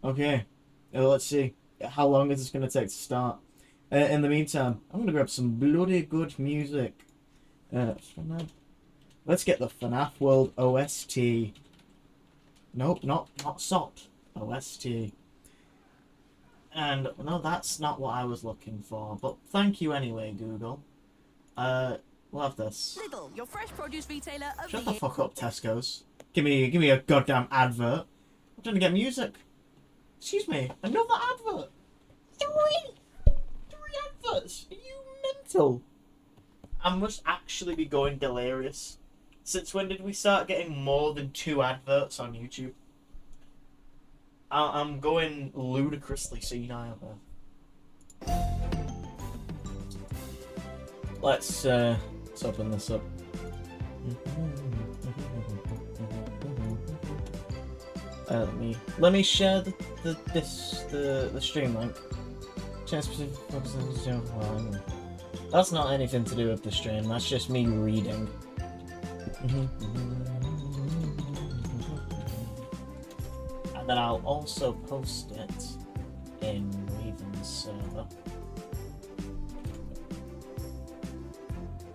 Okay. Let's see. How long is this going to take to start? In the meantime, I'm going to grab some bloody good music. Let's get the FNAF World OST. Nope, not SOT. OST. And, no, that's not what I was looking for. But thank you anyway, Google. We'll have this. Lidl, your fresh produce retailer of Shut the the year. fuck up, Tesco's. Give me a goddamn advert. I'm trying to get music. Excuse me, another advert. Three adverts. Are you mental? I must actually be going delirious. Since when did we start getting more than 2 adverts on YouTube? I'm going ludicrously senile there. Let's open this up. Let me share the stream link. That's not anything to do with the stream. That's just me reading. And then I'll also post it in Raven's server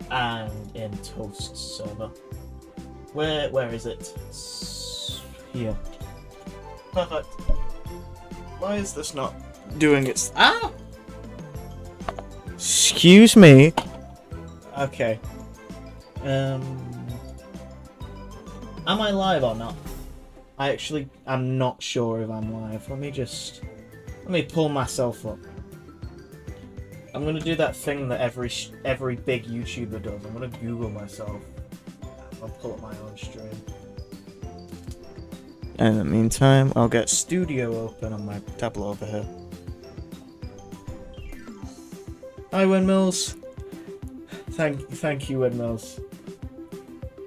and in Toast's server. Where is it? It's here. Perfect. Why is this not doing its... Ah! Excuse me. Okay. Am I live or not? I'm not sure if I'm live. Let me pull myself up. I'm gonna do that thing that every big YouTuber does. I'm gonna Google myself. I'll pull up my own stream. And in the meantime, I'll get Studio open on my tablet over here. Hi, Windmills. Thank you, Windmills.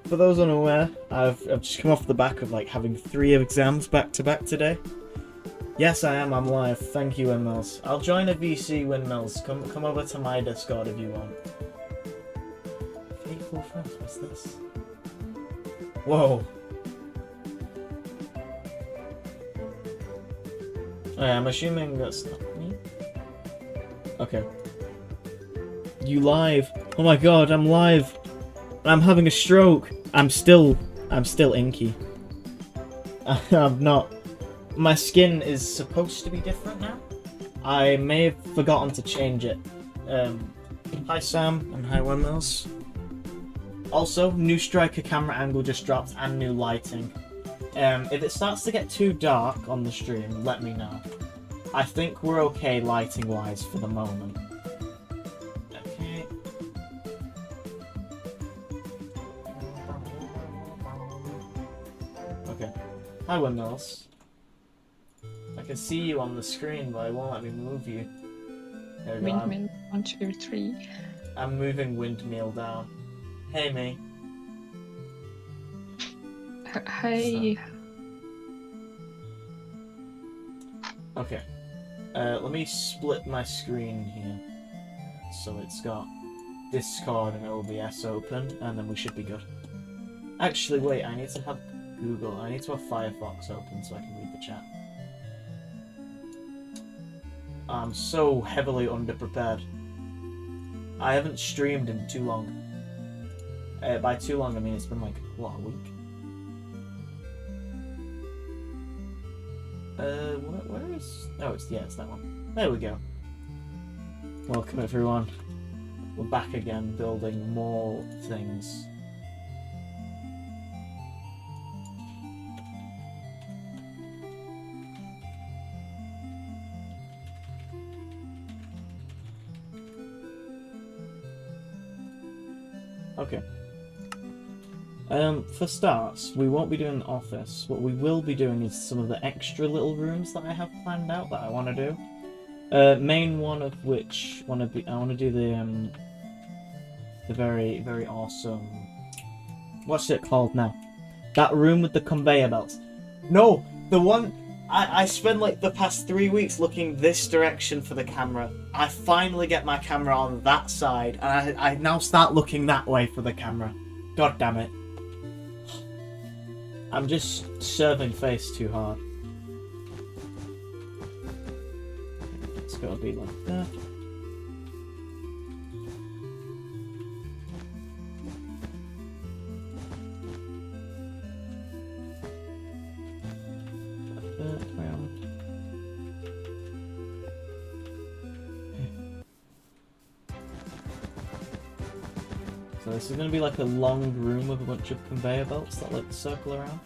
For those unaware, I've just come off the back of like having 3 exams back to back today. Yes, I am. I'm live. Thank you, Windmills. I'll join a VC, Windmills. Come over to my Discord if you want. Faithful friends. What's this? Whoa. Oh, yeah, I'm assuming that's not me. Okay. You live? Oh my god, I'm live. I'm having a stroke. I'm still inky. I'm not. My skin is supposed to be different now. I may have forgotten to change it. Hi Sam and hi Windmills. Also, new striker camera angle just dropped and new lighting. If it starts to get too dark on the stream, let me know. I think we're okay lighting wise for the moment. Okay. Okay. Hi Windmills. I can see you on the screen, but it won't let me move you. There we go. Windmill 1, 2, 3. I'm moving Windmill down. Hey, me. Hey. Okay. Let me split my screen here. So it's got Discord and OBS open, and then we should be good. Actually, wait, I need to have Google. I need to have Firefox open so I can read the chat. I'm so heavily underprepared. I haven't streamed in too long. By too long, I mean it's been like, what, a week? Where is... Oh, it's that one. There we go. Welcome everyone. We're back again, building more things. Okay. For starts, we won't be doing the office. What we will be doing is some of the extra little rooms that I have planned out that I want to do. Main one of which I want to do the very, very awesome... What's it called now? That room with the conveyor belts. No! The one... I spent like the past 3 weeks looking this direction for the camera. I finally get my camera on that side, and I now start looking that way for the camera. God damn it. I'm just serving face too hard. it's gotta be like that. Like that, round. So this is gonna be like a long room with a bunch of conveyor belts that like circle around.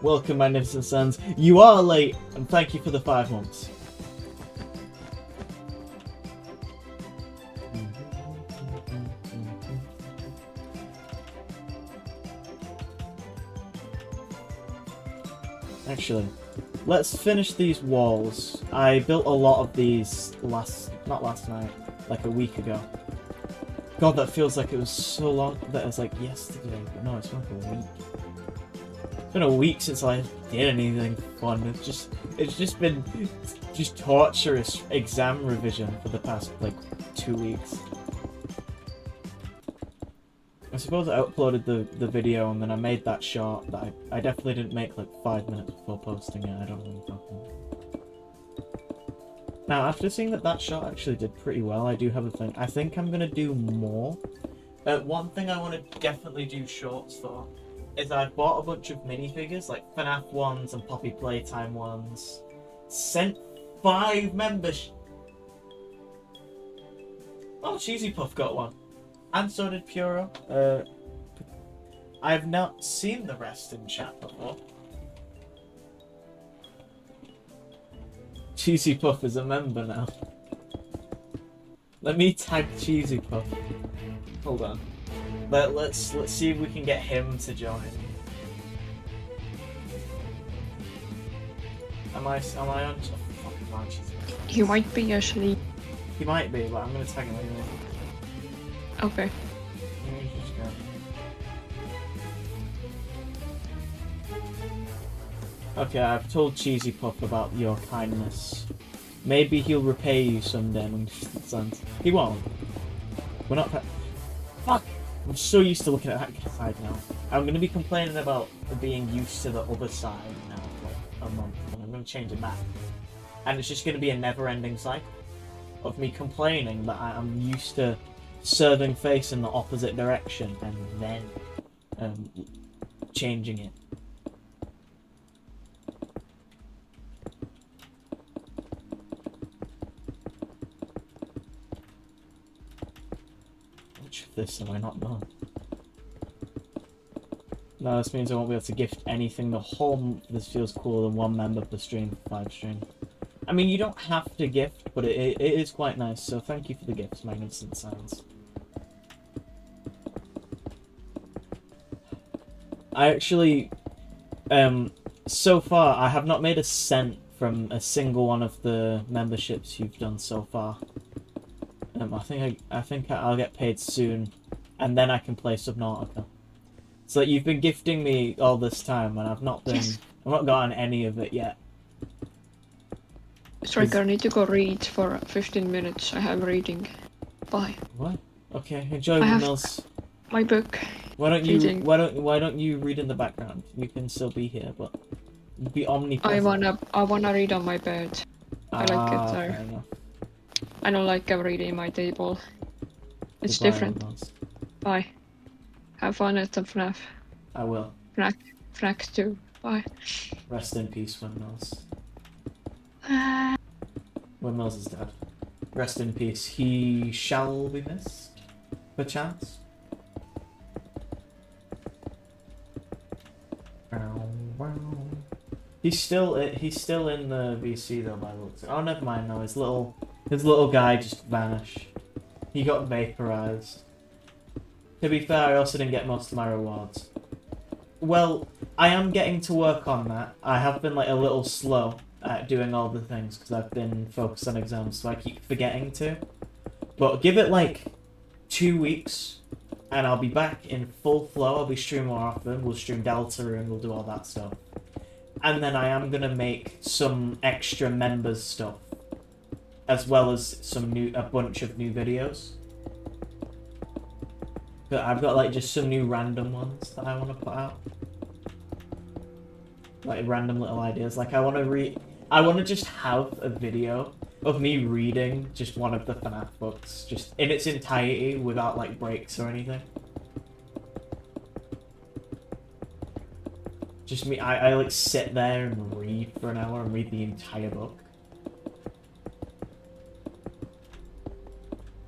Welcome, magnificent sons. You are late, and thank you for the 5 months. Actually, let's finish these walls. I built a lot of these not last night, like a week ago. God, that feels like it was so long, that it was like yesterday, but no, it's been like a week. It's been a week since I did anything fun. It's just been torturous exam revision for the past like 2 weeks. I suppose I uploaded the video and then I made that short that I definitely didn't make like 5 minutes before posting it. I don't know what I'm talking about. Now, after seeing that shot actually did pretty well, I do have a thing. I think I'm gonna do more. One thing I want to definitely do shorts for is I bought a bunch of minifigures, like FNAF ones and Poppy Playtime ones. Sent 5 members. Oh, Cheesy Puff got one. And so did Puro. I've not seen the rest in chat before. Cheesy Puff is a member now. Let me tag Cheesy Puff. Hold on. Let's see if we can get him to join. Am I on? Oh, fucking on Cheesy Puff. You might be actually. He might be, but I'm gonna tag him anyway. Okay. Okay, I've told Cheesy Puff about your kindness. Maybe he'll repay you someday, sons. He won't. We're not. Fuck! I'm so used to looking at that side now. I'm gonna be complaining about being used to the other side now for a month, and I'm gonna change it back. And it's just gonna be a never-ending cycle of me complaining that I'm used to serving face in the opposite direction and then changing it. Which of this have I not done? No, this means I won't be able to gift anything the whole month. This feels cooler than 1 member per stream for 5 stream. I mean, you don't have to gift, but it is quite nice, so thank you for the gifts, magnificent sounds. I actually, so far, I have not made a cent from a single one of the memberships you've done so far. I think I'll get paid soon, and then I can play Subnautica. So you've been gifting me all this time, and I've not gotten any of it yet. Sorry, I need to go read for 15 minutes. I have reading. Bye. What? Okay, enjoy Windmills. My book. Why don't reading. why don't you read in the background? You can still be here, but be omnipresent. I wanna read on my bed. I like it there. Fair enough. I don't like reading my table. It's Goodbye, different. Windmills. Bye. Have fun at the FNAF. I will. FNAF 2. Bye. Rest in peace, Windmills. Windmills is dead. Rest in peace. He shall be missed, perchance. He's still in the VC though, by the looks. Oh, never mind. No, his little guy just vanished. He got vaporized. To be fair, I also didn't get most of my rewards. Well, I am getting to work on that. I have been like a little slow at doing all the things because I've been focused on exams, so I keep forgetting to. But give it like 2 weeks, and I'll be back in full flow. I'll be streaming more often. We'll stream Delta and we'll do all that stuff. And then I am gonna make some extra members stuff as well as a bunch of new videos. But I've got like just some new random ones that I want to put out. Like random little ideas. Like I want to just have a video of me reading just one of the FNAF books, just in its entirety without like breaks or anything. Just me, I like sit there and read for an hour and read the entire book.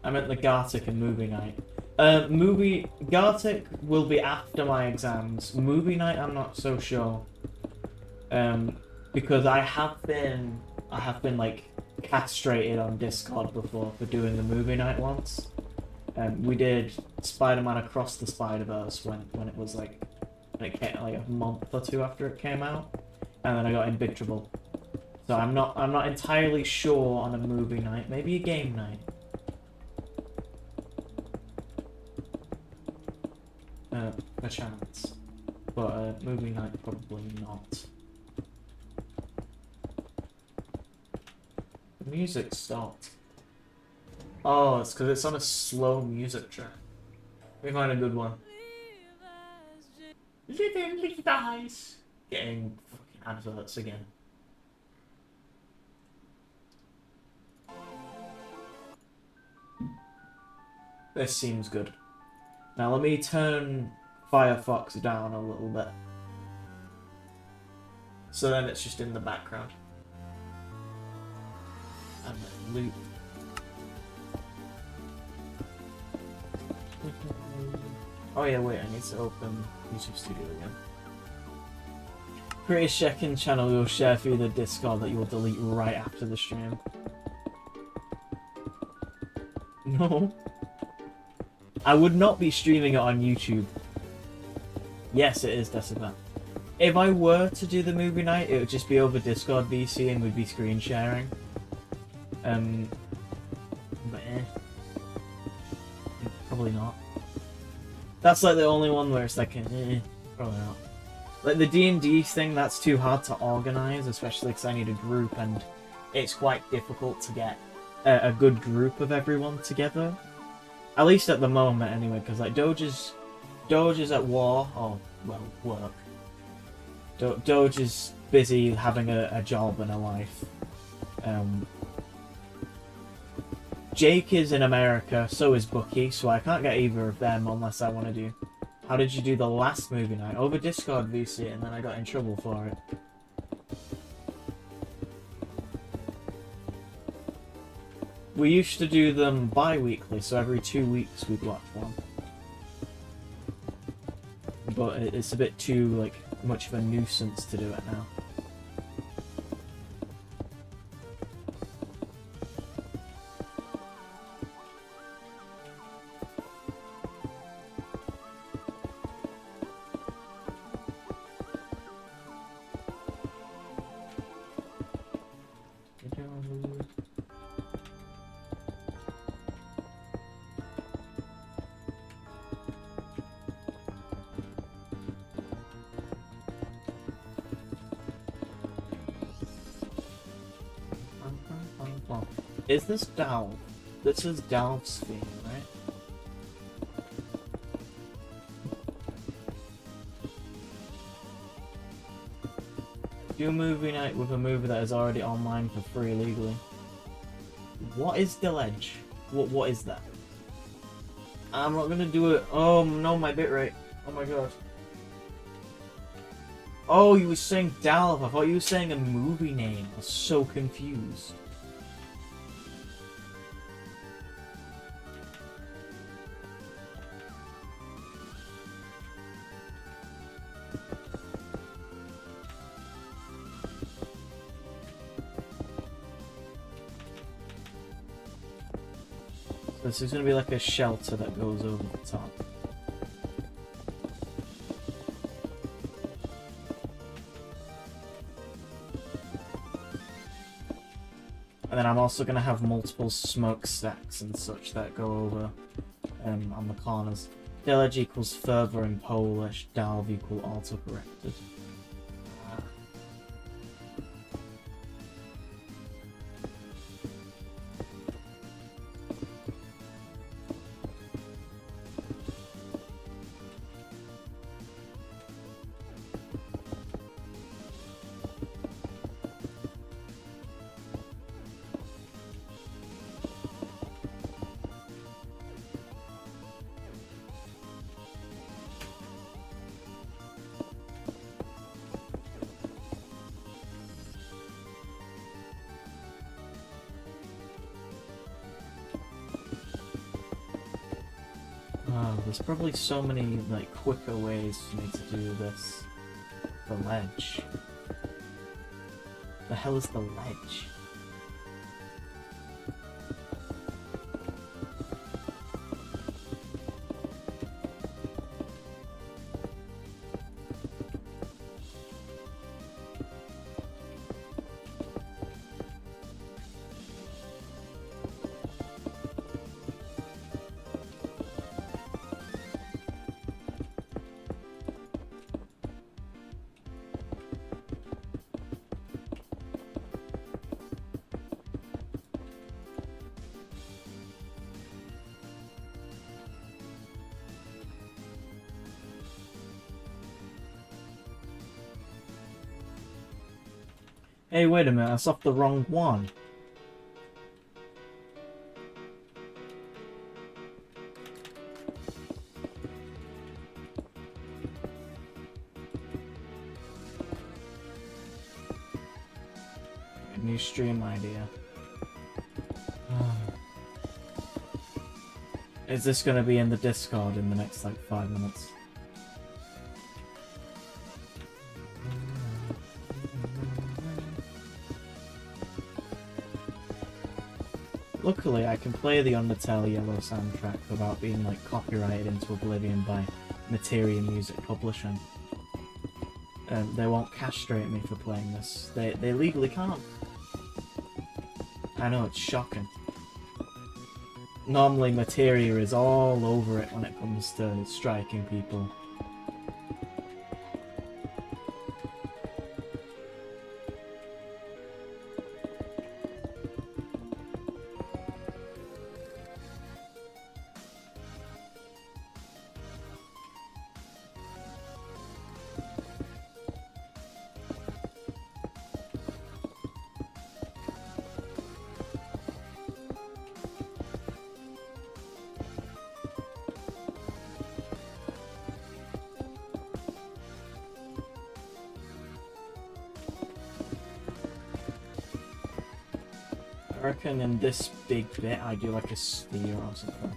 I meant the Gartic and movie night. Gartic will be after my exams. Movie night, I'm not so sure. Because I have been like castrated on Discord before for doing the movie night once. We did Spider-Man Across the Spider-Verse when it was like, when it came like a month or two after it came out, and then I got in big trouble. So I'm not entirely sure on a movie night. Maybe a game night. A chance, but movie night probably not. The music stopped. Oh, it's because it's on a slow music track. We find a good one. Living Levi's. Getting fucking adverts again. This seems good. Now let me turn Firefox down a little bit. So then it's just in the background. And then loop. Oh yeah, wait, I need to open YouTube Studio again. Create a second channel you'll share through the Discord that you will delete right after the stream. No. I would not be streaming it on YouTube. Yes, it is Decibel. If I were to do the movie night, it would just be over Discord VC and we'd be screen sharing. But probably not. That's like the only one where it's like, probably not. Like the D&D thing, that's too hard to organize, especially because I need a group and it's quite difficult to get a good group of everyone together. At least at the moment, anyway, because like Doge is at war. Oh, well, work. Doge is busy having a job and a life. Jake is in America, so is Bucky, so I can't get either of them unless I want to do. How did you do the last movie night? Over Discord VC, and then I got in trouble for it. We used to do them bi-weekly, so every 2 weeks we'd watch one. But it's a bit too, like, much of a nuisance to do it now. Is this Dalv? This is Dalv's theme, right? Do a movie night with a movie that is already online for free legally. What is the ledge? What is that? I'm not gonna do it. Oh no, my bitrate. Oh my god. Oh, you were saying Dalv. I thought you were saying a movie name. I was so confused. This is going to be like a shelter that goes over the top. And then I'm also going to have multiple smokestacks and such that go over on the corners. Delege equals further in Polish, Dalv equal autocorrected. Oh, there's probably so many, like, quicker ways for me to do this. The ledge. The hell is the ledge? Hey, wait a minute, I off the wrong one. New stream idea. Is this gonna be in the Discord in the next, like, 5 minutes? Luckily, I can play the Undertale Yellow soundtrack without being, like, copyrighted into oblivion by Materia Music Publishing. They won't castrate me for playing this. They legally can't. I know, it's shocking. Normally, Materia is all over it when it comes to striking people. I reckon in this big bit I do like a steer or something.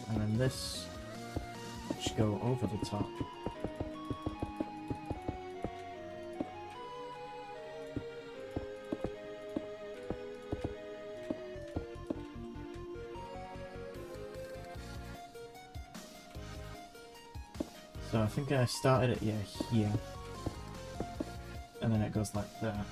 And then this should go over the top. So I think I started it, yeah, here. And then it goes like that.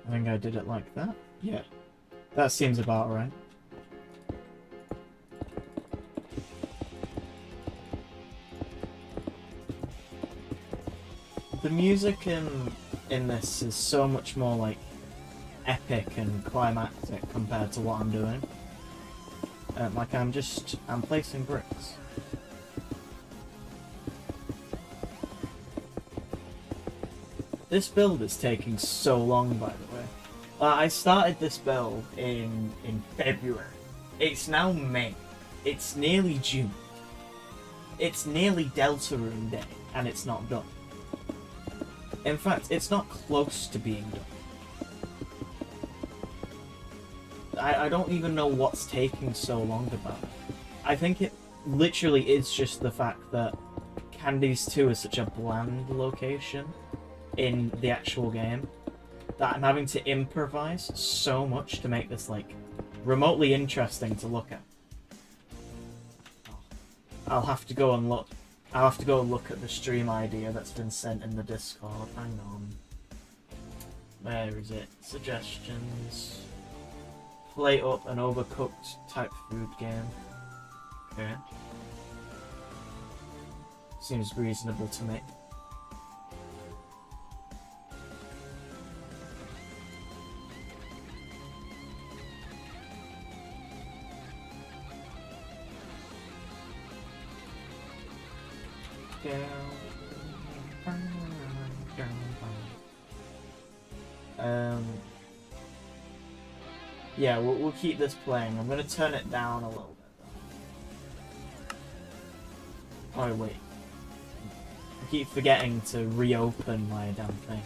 I think I did it like that. Yeah, that seems about right. The music in this is so much more like epic and climactic compared to what I'm doing. Like I'm placing bricks. This build is taking so long, by the way. I started this build in February. It's now May. It's nearly June. It's nearly Deltarune Day, and it's not done. In fact, it's not close to being done. I don't even know what's taking so long about it. I think it literally is just the fact that Candies 2 is such a bland location in the actual game that I'm having to improvise so much to make this, like, remotely interesting to look at. I'll have to go and look at the stream idea that's been sent in the Discord. Hang on. Where is it? Suggestions. plate up an overcooked type food game. Okay. Seems reasonable to me. Yeah, we'll keep this playing. I'm gonna turn it down a little bit. Oh wait, I keep forgetting to reopen my damn thing.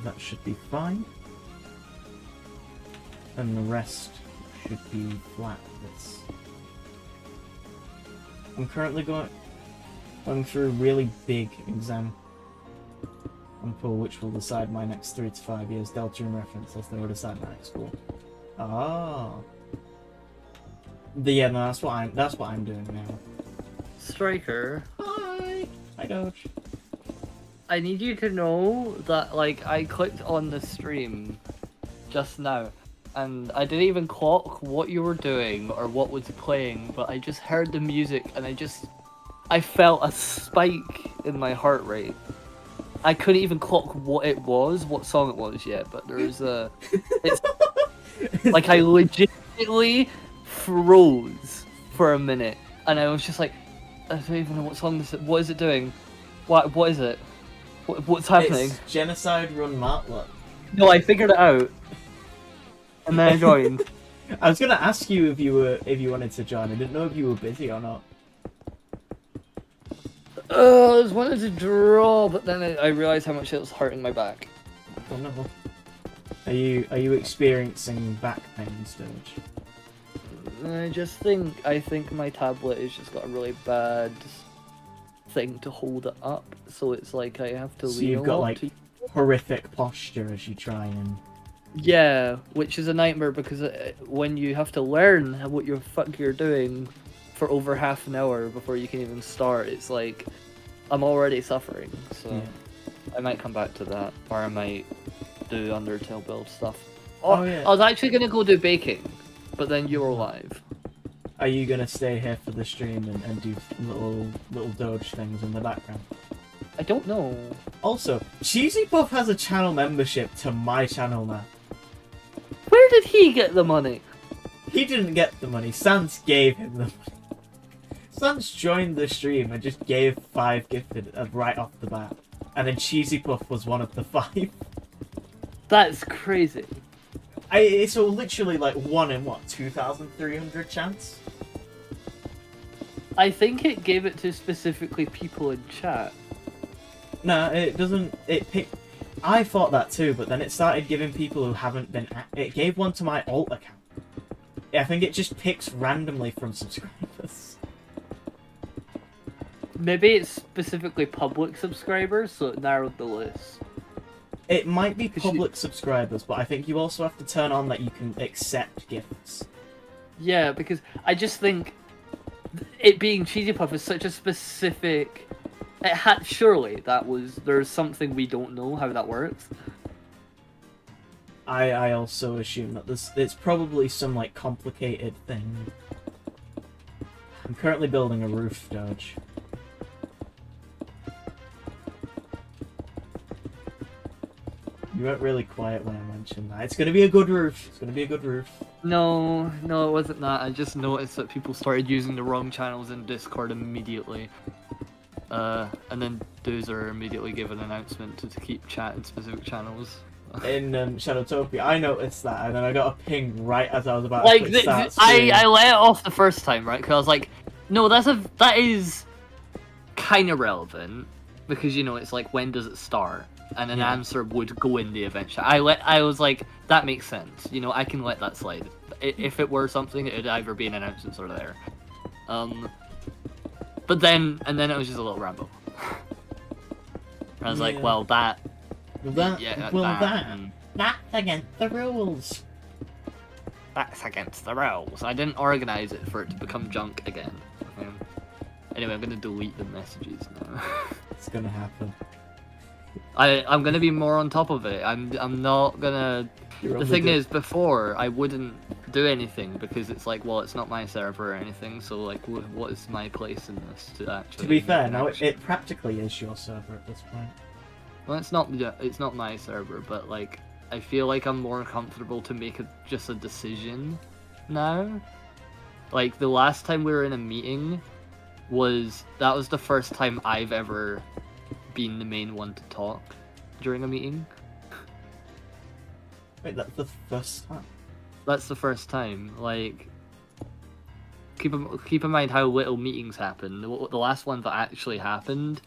That should be fine. And the rest should be flat. I'm currently going through a really big exam pool which will decide my next 3 to 5 years. Deltron reference, as they will decide my next school. Ah. Yeah, no, that's what I'm doing now. Striker. Hi. Hi, Doge. I need you to know that, like, I clicked on the stream just now, and I didn't even clock what you were doing or what was playing, but I just heard the music, and I felt a spike in my heart rate. I couldn't even clock what song it was yet, but there was a... It's, like, I legitimately froze for a minute, and I was just like, I don't even know what song this is. What is it doing? What is it? What's happening? It's Genocide Run Martlet. No, I figured it out. And then I joined. I was gonna ask you if you wanted to join. I didn't know if you were busy or not. I just wanted to draw, but then I realized how much it was hurting my back. Oh no. Are you experiencing back pain, Sturge? I think my tablet has just got a really bad thing to hold it up, so it's like I have to. So you've got like horrific posture as you try and. Yeah, which is a nightmare because when you have to learn what you're doing for over half an hour before you can even start, it's like I'm already suffering. So yeah. I might come back to that, or I might do Undertale build stuff. Oh yeah. I was actually gonna go do baking, but then you were live. Are you gonna stay here for the stream and do little Doge things in the background? I don't know. Also, Cheesy Puff has a channel membership to my channel now. Where did he get the money? He didn't get the money. Sans gave him the money. Sans joined the stream and just gave 5 gifted right off the bat, and then Cheesy Puff was one of the 5. That's crazy. It's literally like 1 in what, 2,300 chance? I think it gave it to specifically people in chat. No, it doesn't. I thought that too, but then it started giving people who haven't been. It gave one to my alt account. I think it just picks randomly from subscribers. Maybe it's specifically public subscribers, so it narrowed the list. It might be public subscribers, but I think you also have to turn on that you can accept gifts. Yeah, because I just think it being Cheesy Puff is such a specific. It had surely there's something we don't know how that works. I also assume that it's probably some like complicated thing. I'm currently building a roof, Doge. You weren't really quiet when I mentioned that. It's gonna be a good roof. It's gonna be a good roof. No, it wasn't that. I just noticed that people started using the wrong channels in Discord immediately. And then Doozer immediately gave an announcement to keep chat in specific channels. In Shadowtopia, I noticed that, and then I got a ping right as I was about to click start stream. I let it off the first time, right? Because I was like, no, that is kind of relevant, because you know it's like when does it start, and an answer would go in the event chat. I was like, that makes sense. You know, I can let that slide. If it were something, it would either be an announcement or there. But then it was just a little ramble. I was like, well, that. That's against the rules. That's against the rules. I didn't organize it for it to become junk again. Anyway, I'm gonna delete the messages now. It's gonna happen. I'm gonna be more on top of it. I'm not gonna. The thing is, before I wouldn't do anything because it's like, well, it's not my server or anything. So like, what is my place in this to actually? To be fair, now it practically is your server at this point. Well, it's not my server, but like, I feel like I'm more comfortable to make just a decision now. Like the last time we were in a meeting, that was the first time I've ever been the main one to talk during a meeting. Wait, that's the first time? That's the first time. Like, keep in mind how little meetings happen. The last one that actually happened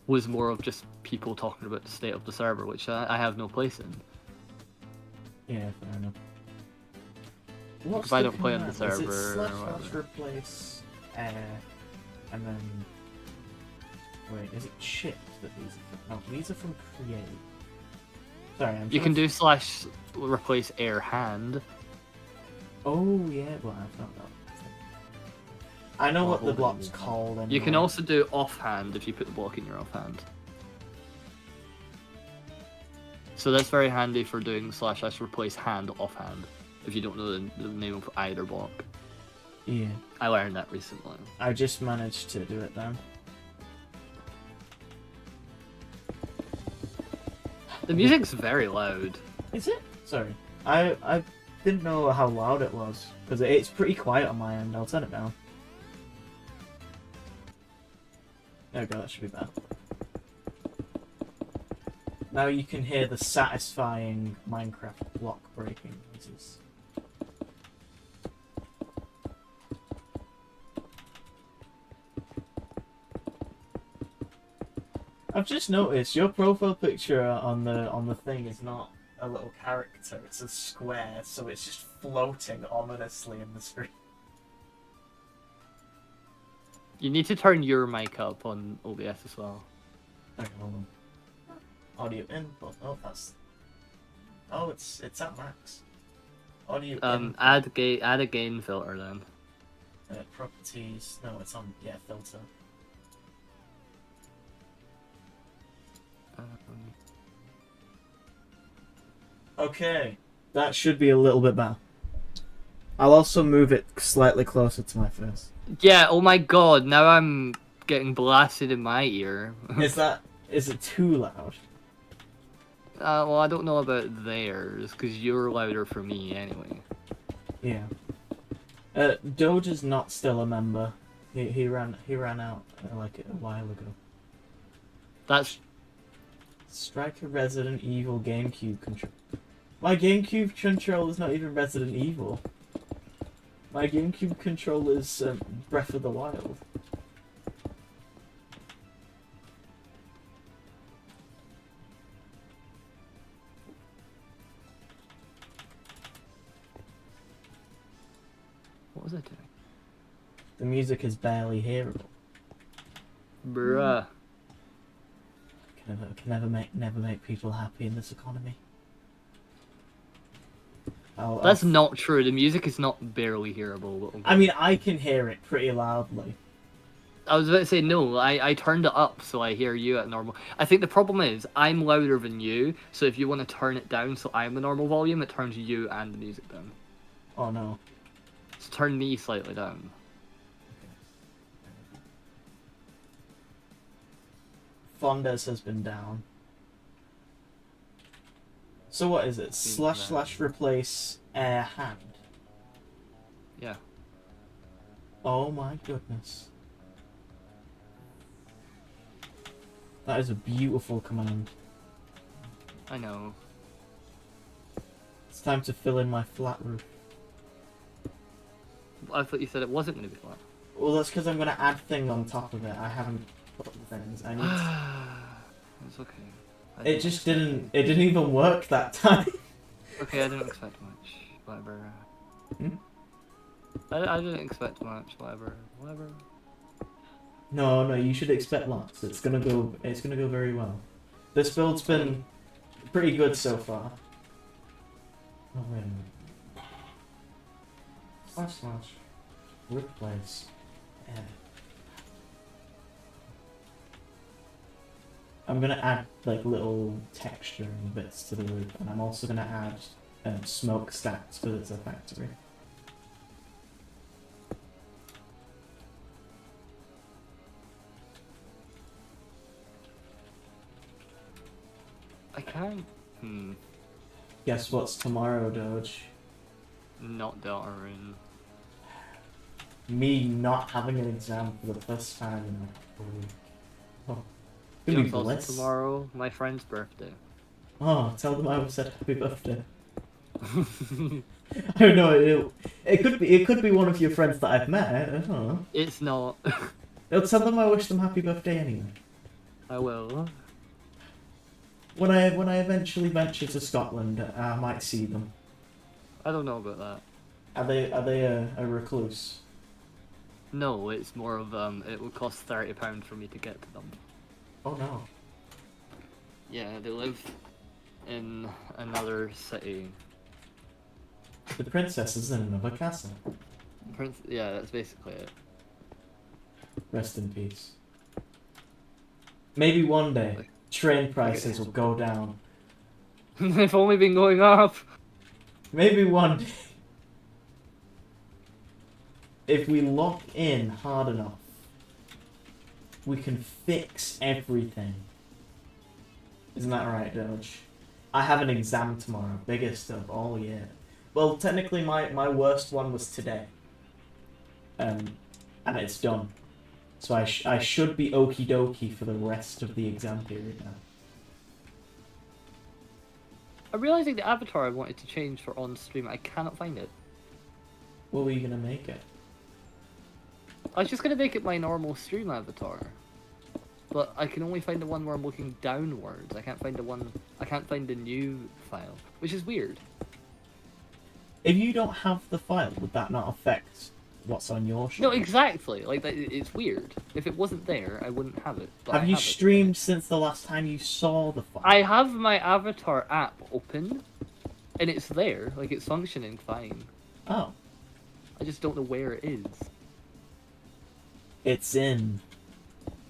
was more of just people talking about the state of the server, which I have no place in. Yeah, fair enough. If I don't play on the Is server. it or slash whatever. replace and then wait, is it shift that these are from? No, these are from create. Sorry, You can do slash replace air hand. Oh yeah, well I've not that. I know what the block's called. Anyway. You can also do offhand if you put the block in your offhand. So that's very handy for doing slash replace hand offhand if you don't know the name of either block. Yeah. I learned that recently. I just managed to do it then. The music's very loud. Is it? Sorry. I didn't know how loud it was because it's pretty quiet on my end. I'll turn it down. There we go, that should be better. Now you can hear the satisfying Minecraft block breaking noises. I've just noticed your profile picture on the thing is not a little character, it's a square, so it's just floating ominously in the screen. You need to turn your mic up on OBS as well. Okay, hold on. Audio input. Oh, that's. Oh, it's at max. Audio. Input. Add a gain filter then. Properties. No, it's on. Yeah, filter. Okay, that should be a little bit better. I'll also move it slightly closer to my face. Yeah. Oh my god! Now I'm getting blasted in my ear. Is it too loud? Well, I don't know about theirs, because you're louder for me anyway. Yeah. Doge is not still a member. He ran out like a while ago. That's Strike a Resident Evil GameCube control. My GameCube controller is not even Resident Evil. My GameCube controller is Breath of the Wild. what was I doing? The music is barely hearable. Bruh. Can never make people happy in this economy. That's not true. The music is not barely hearable. But okay. I mean, I can hear it pretty loudly. I was about to say no. I turned it up so I hear you at normal. I think the problem is I'm louder than you. So if you want to turn it down so I'm the normal volume, it turns you and the music down. Oh no. So turn me slightly down. Fondes has been down. So what is it? Slash replace air hand. Yeah. Oh my goodness. That is a beautiful command. I know. It's time to fill in my flat roof. I thought you said it wasn't going to be flat. Well, that's because I'm going to add thing on top of it. I haven't put the things. I need to... It's okay. It just didn't... It didn't even work that time. Okay, I didn't expect much. Whatever. Hmm? I didn't expect much. Whatever. No, you should expect lots. It's gonna go very well. This build's been pretty good so far. Oh, wait a minute. Slash replace edit. I'm gonna add like little texture and bits to the roof, and I'm also gonna add smokestacks because it's a factory. I can't. Guess what's tomorrow, Doge? Not Deltarune. Me not having an exam for the first time in like a week. Oh. Gonna be Just also bliss. tomorrow, my friend's birthday. Oh, tell them I said happy birthday. I don't know. It could be one of your friends that I've met. I don't know. It's not. I'll tell them I wish them happy birthday anyway. I will. When I eventually venture to Scotland, I might see them. I don't know about that. Are they a recluse? No, it's more of it would cost £30 for me to get to them. Oh no. Yeah, they live in another city. The princess is in another castle. Yeah, that's basically it. Rest in peace. Maybe one day, train prices will go down. They've only been going up. Maybe one day, if we lock in hard enough, we can fix everything. Isn't that right, Doge? I have an exam tomorrow, biggest of all year. Well, technically my worst one was today. And it's done. So I should be okie dokie for the rest of the exam period now. I'm realizing the avatar I wanted to change for on stream, I cannot find it. What were you gonna make it? I was just gonna make it my normal stream avatar. But I can only find the one where I'm looking downwards. I can't find the new file, which is weird. If you don't have the file, would that not affect what's on your show? No, exactly. Like it's weird. If it wasn't there, I wouldn't have it. But Have I you have it. streamed since the last time you saw the file? I have my avatar app open, and it's there. Like it's functioning fine. Oh. I just don't know where it is. It's in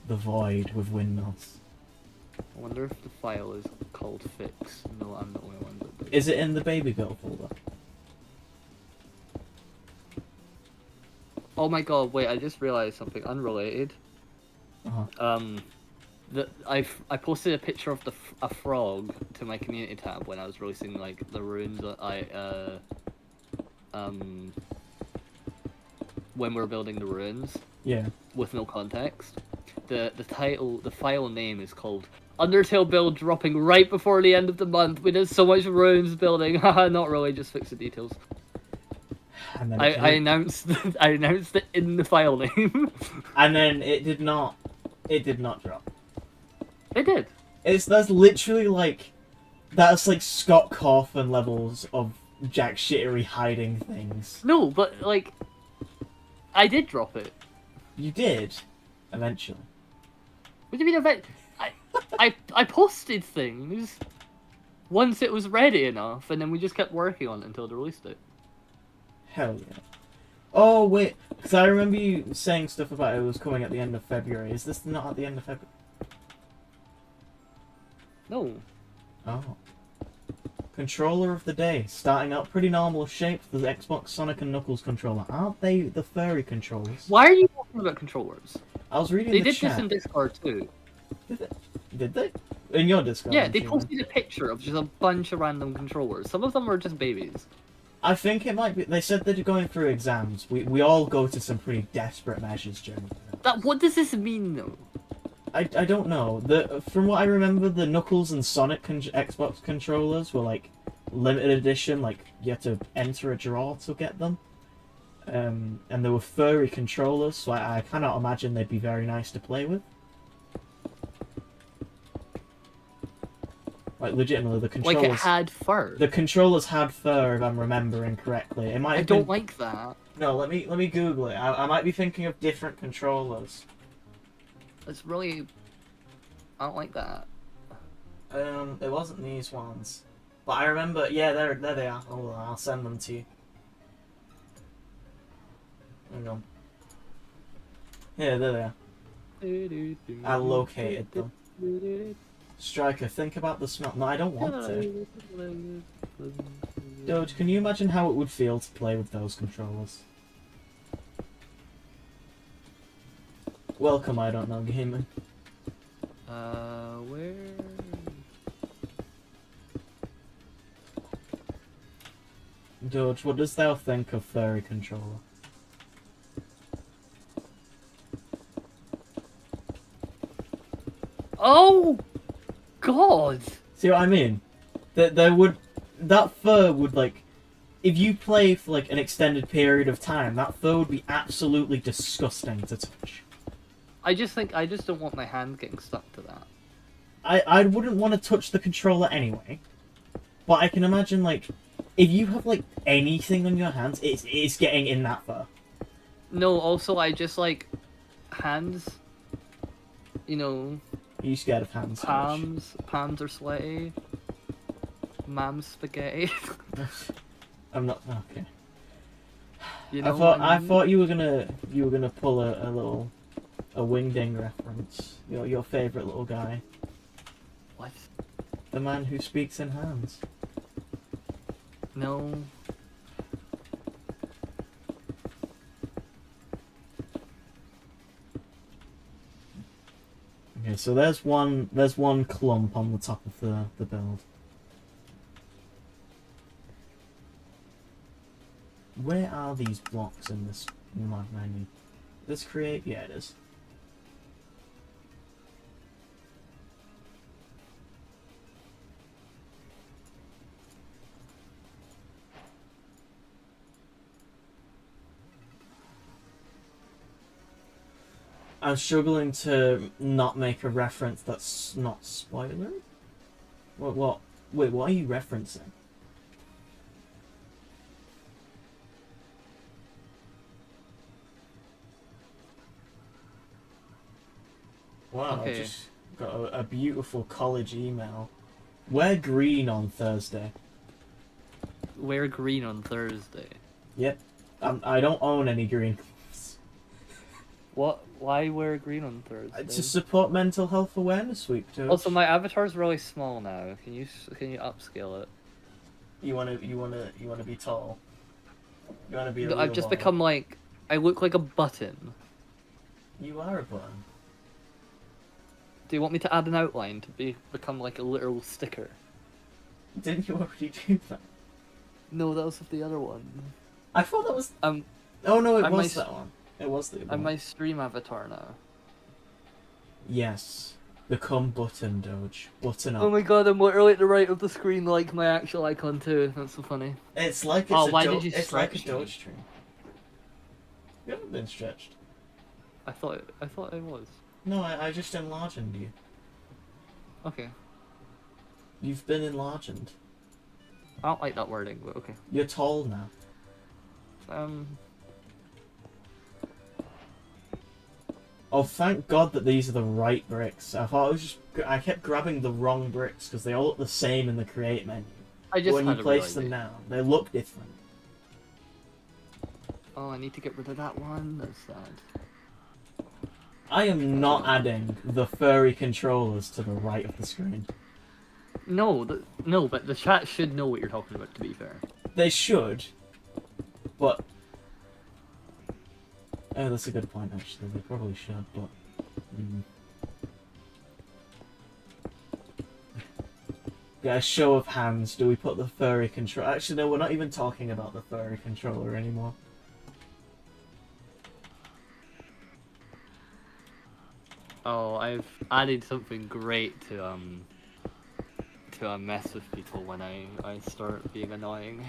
the void with windmills. I wonder if the file is called fix. No, I'm the only one that does. Is it in the baby girl folder? Oh my god! Wait, I just realized something unrelated. Uh-huh. I posted a picture of a frog to my community tab when I was releasing like the runes that when we were building the runes. Yeah. With no context. The file name is called Undertale build dropping right before the end of the month. We did so much runes building. Haha, not really, just fix the details. And then I announced it in the file name. And then it did not drop. It did. That's literally like Scott Cawthon levels of jack shittery hiding things. No, but like I did drop it. You did, eventually. What do you mean event? I posted things once it was ready enough, and then we just kept working on it until they released it. Hell yeah. Oh wait, because I remember you saying stuff about it was coming at the end of February. Is this not at the end of February? No. Oh. Controller of the day. Starting out pretty normal shape for the Xbox Sonic and Knuckles controller. Aren't they the furry controllers? Why are you talking about controllers? I was reading They the did chat. this in Discord too. Did they? In your Discord? Yeah, I'm they assuming. posted a picture of just a bunch of random controllers. Some of them are just babies. I think it might be. They said they're going through exams. We all go to some pretty desperate measures during that. What does this mean though? I don't know. From what I remember, the Knuckles and Sonic Xbox controllers were like limited edition. Like you had to enter a draw to get them. And they were furry controllers, so I cannot imagine they'd be very nice to play with. Like legitimately, the controllers. Like it had fur. The controllers had fur, if I'm remembering correctly. It might. I Have don't been... like that. No, let me Google it. I might be thinking of different controllers. It's really. I don't like that. It wasn't these ones. But I remember, yeah, there they are. Oh, I'll send them to you. Hang on. Yeah, there they are. I located them. Striker, think about the smell. No, I don't want to. Doge, can you imagine how it would feel to play with those controllers? Welcome, I don't know, gamer. Where? Doge, what dost thou think of furry controller? Oh, God! See what I mean? That that fur would like, if you play for like an extended period of time, that fur would be absolutely disgusting to touch. I just don't want my hand getting stuck to that. I wouldn't want to touch the controller anyway, but I can imagine like, if you have like anything on your hands, it's getting in that fur. No, also I just like hands. You know. Are you scared of hands? Palms are sweaty. Mom's spaghetti. I'm not okay. You know I thought you were gonna pull a little wingding reference. Your favorite little guy. What? The man who speaks in hands. No. Okay, so there's one clump on the top of the build. Where are these blocks in this mod menu? This create? Yeah, it is. I'm struggling to not make a reference that's not spoiler. What? Wait, what are you referencing? Wow, Okay. I just got a beautiful college email. Wear green on Thursday. Wear green on Thursday. Yep. I don't own any green clothes. What? Why wear green on Thursday? To support mental health awareness week, too. Also, my avatar's really small now. Can you upscale it? You wanna be tall. You wanna be. I've just become like, I look like a button. You are a button. Do you want me to add an outline to become like a literal sticker? Didn't you already do that? No, that was the other one. I thought that was. Oh no, it was that one. It was the other I'm one. my stream avatar now. Yes. Become button, Doge. Button up. Oh my god, I'm literally at the right of the screen like my actual icon too. That's so funny. It's like why did you it's like a stretch me? Doge tree. You haven't been stretched. I thought I was. No, I just enlarged you. Okay. You've been enlarged. I don't like that wording, but okay. You're tall now. Oh, thank God that these are the right bricks. I kept grabbing the wrong bricks because they all look the same in the create menu. I just But when had you a place real them idea. now, they look different. Oh, I need to get rid of that one. That's sad. I am not adding the furry controllers to the right of the screen. No, no, but the chat should know what you're talking about. To be fair. They should, but oh, that's a good point. Actually, they probably should, but. Yeah, a show of hands. Do we put the furry control? Actually, no. We're not even talking about the furry controller anymore. Oh, I've added something great to mess with people when I start being annoying.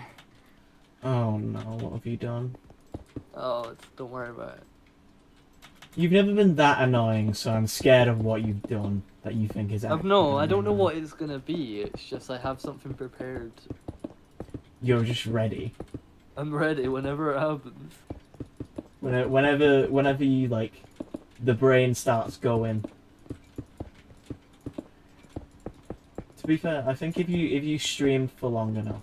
Oh no! What have you done? Oh, don't worry about it. You've never been that annoying, so I'm scared of what you've done that you think is. No, I don't know what it's gonna be. It's just I have something prepared. You're just ready. I'm ready whenever it happens. Whenever you like, the brain starts going. To To be fair, I think if you streamed for long enough,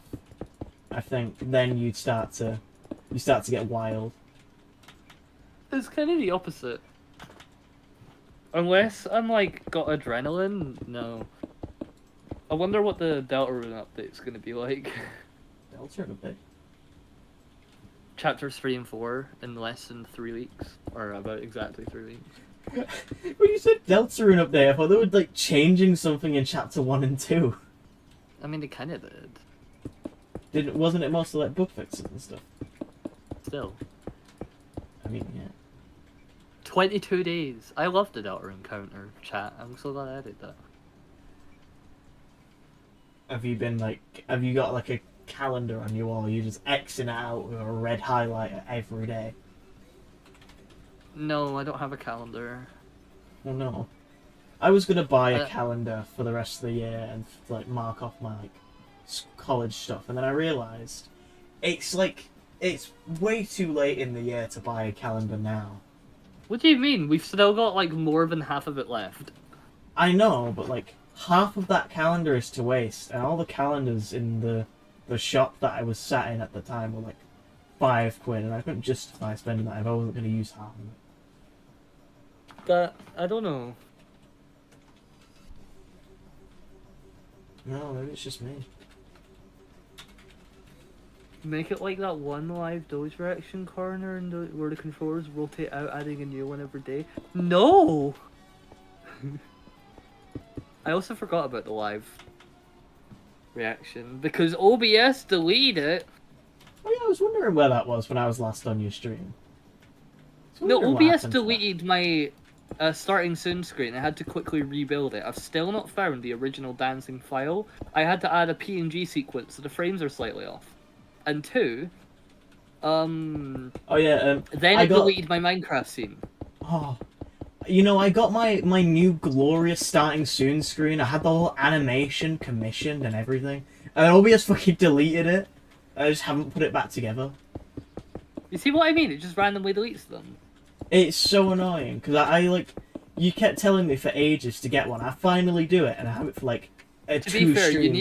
I think then you'd start to get wild. It's kind of the opposite. Unless I'm like got adrenaline, no. I wonder what the Deltarune update's gonna be like. Deltarune update. Chapters 3 and 4 in less than 3 weeks, or about exactly 3 weeks. When you said Deltarune update, I thought they were like changing something in chapter 1 and 2. I mean, they kind of did. Wasn't it mostly like bug fixes and stuff? Still. I mean, yeah. 22 days. I love the Deltarune counter chat. I'm so glad I did that. Have you got like a calendar on your wall? You're just Xing it out with a red highlighter every day? No, I don't have a calendar. Well, no. I was gonna buy a calendar for the rest of the year and like mark off my like college stuff, and then I realised it's way too late in the year to buy a calendar now. What do you mean? We've still got like more than half of it left. I know, but like half of that calendar is to waste, and all the calendars in the shop that I was sat in at the time were like £5, and I couldn't justify spending that if I wasn't going to use half of it. But I don't know. No, maybe it's just me. Make it like that one live Doge reaction corner and where the controllers rotate out, adding a new one every day. No! I also forgot about the live reaction because OBS deleted it. Oh yeah, I was wondering where that was when I was last on your stream. No, OBS deleted my starting soon screen. I had to quickly rebuild it. I've still not found the original dancing file. I had to add a PNG sequence, so the frames are slightly off. And 2, oh yeah, then I deleted my Minecraft scene. Oh, you know, I got my new glorious starting soon screen. I had the whole animation commissioned and everything, and OBS fucking deleted it. I just haven't put it back together. You see what I mean? It just randomly deletes them. It's so annoying because I like you kept telling me for ages to get one. I finally do it, and I have it for like a To be fair, stream.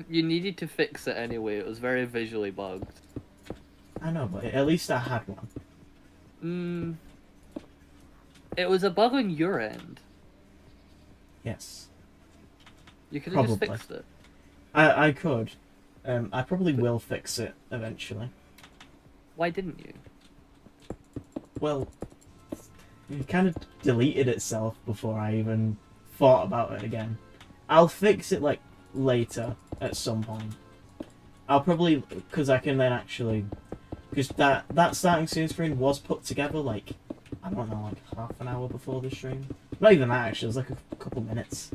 you needed to fix it anyway. It was very visually bugged. I know, but at least I had one. It was a bug on your end. Yes. You could have just Probably. fixed it. I could. I probably will fix it eventually. Why didn't you? Well, it kind of deleted itself before I even thought about it again. I'll fix it like later at some point. I'll probably, because I can then actually, because that starting soon screen was put together like, I don't know, like half an hour before the stream. Not even that actually, it was like a couple minutes.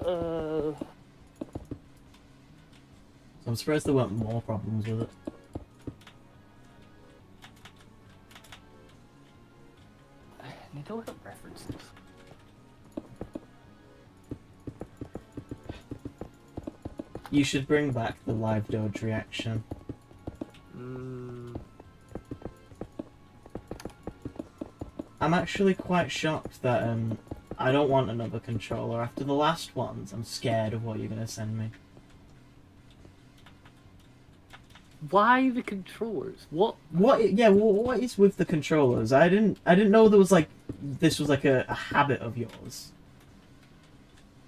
So I'm surprised there weren't more problems with it. I need to look up references. You should bring back the live Doge reaction. I'm actually quite shocked that I don't want another controller. After the last ones, I'm scared of what you're gonna send me. Why the controllers? What? Yeah, what is with the controllers? I didn't know there was like this was like a habit of yours.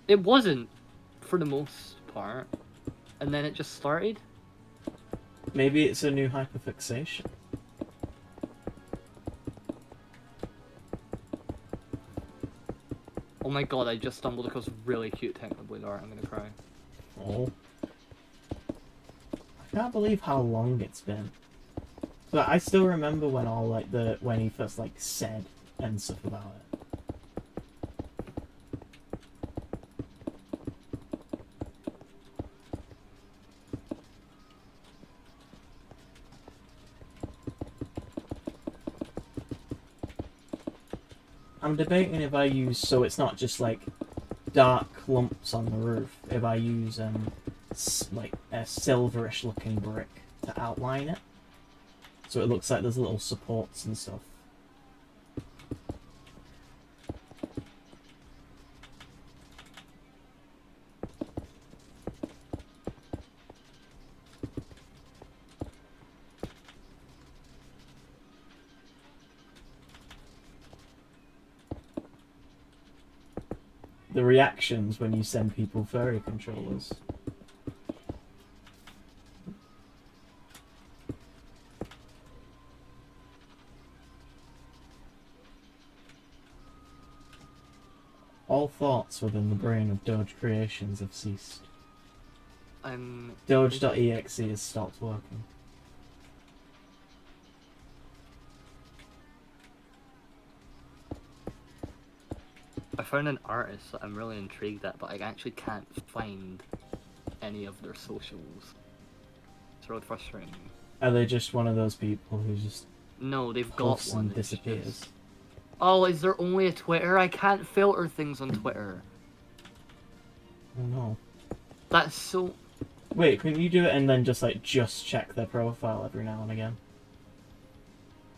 It wasn't, for the most part. And then it just started. Maybe it's a new hyperfixation. Oh my god, I just stumbled across really cute Technoblade art. I'm gonna cry. Oh. I can't believe how long it's been. But I still remember when when he first like said and stuff about it. I'm debating if I use, so it's not just like dark lumps on the roof, if I use like a silverish looking brick to outline it, so it looks like there's little supports and stuff. the reactions when you send people furry controllers. All thoughts within the brain of Doge Creations have ceased. Doge.exe has stopped working. I found an artist that I'm really intrigued at, but I actually can't find any of their socials. It's really frustrating. Are they just one of those people who just No, they've got posts one. and disappears? Just... Oh, is there only a Twitter? I can't filter things on Twitter. Oh no. That's so... Wait, can you do it and then just check their profile every now and again?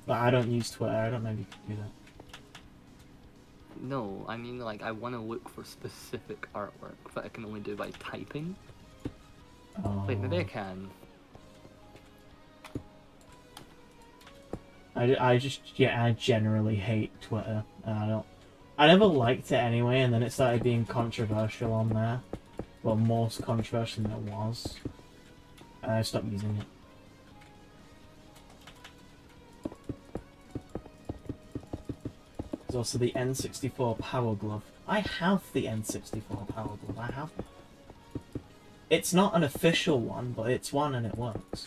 Like, I don't use Twitter, I don't know if you can do that. No, I mean, like, I want to look for specific artwork that I can only do by typing. Oh. Wait, maybe I can. I generally hate Twitter. I never liked it anyway, and then it started being controversial on there. Well, most controversial than it was. And I stopped using it. There's also the N64 Power Glove. I have the N64 Power Glove, I have it. It's not an official one, but it's one and it works.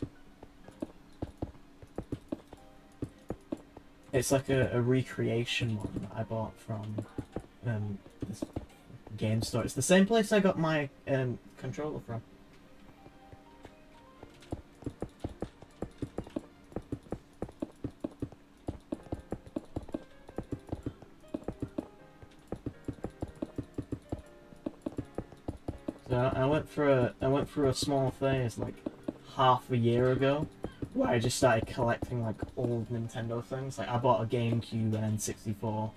It's like a recreation one that I bought from this game store. It's the same place I got my controller from. So I went through a small phase like half a year ago where I just started collecting like old Nintendo things. Like I bought a GameCube and N64.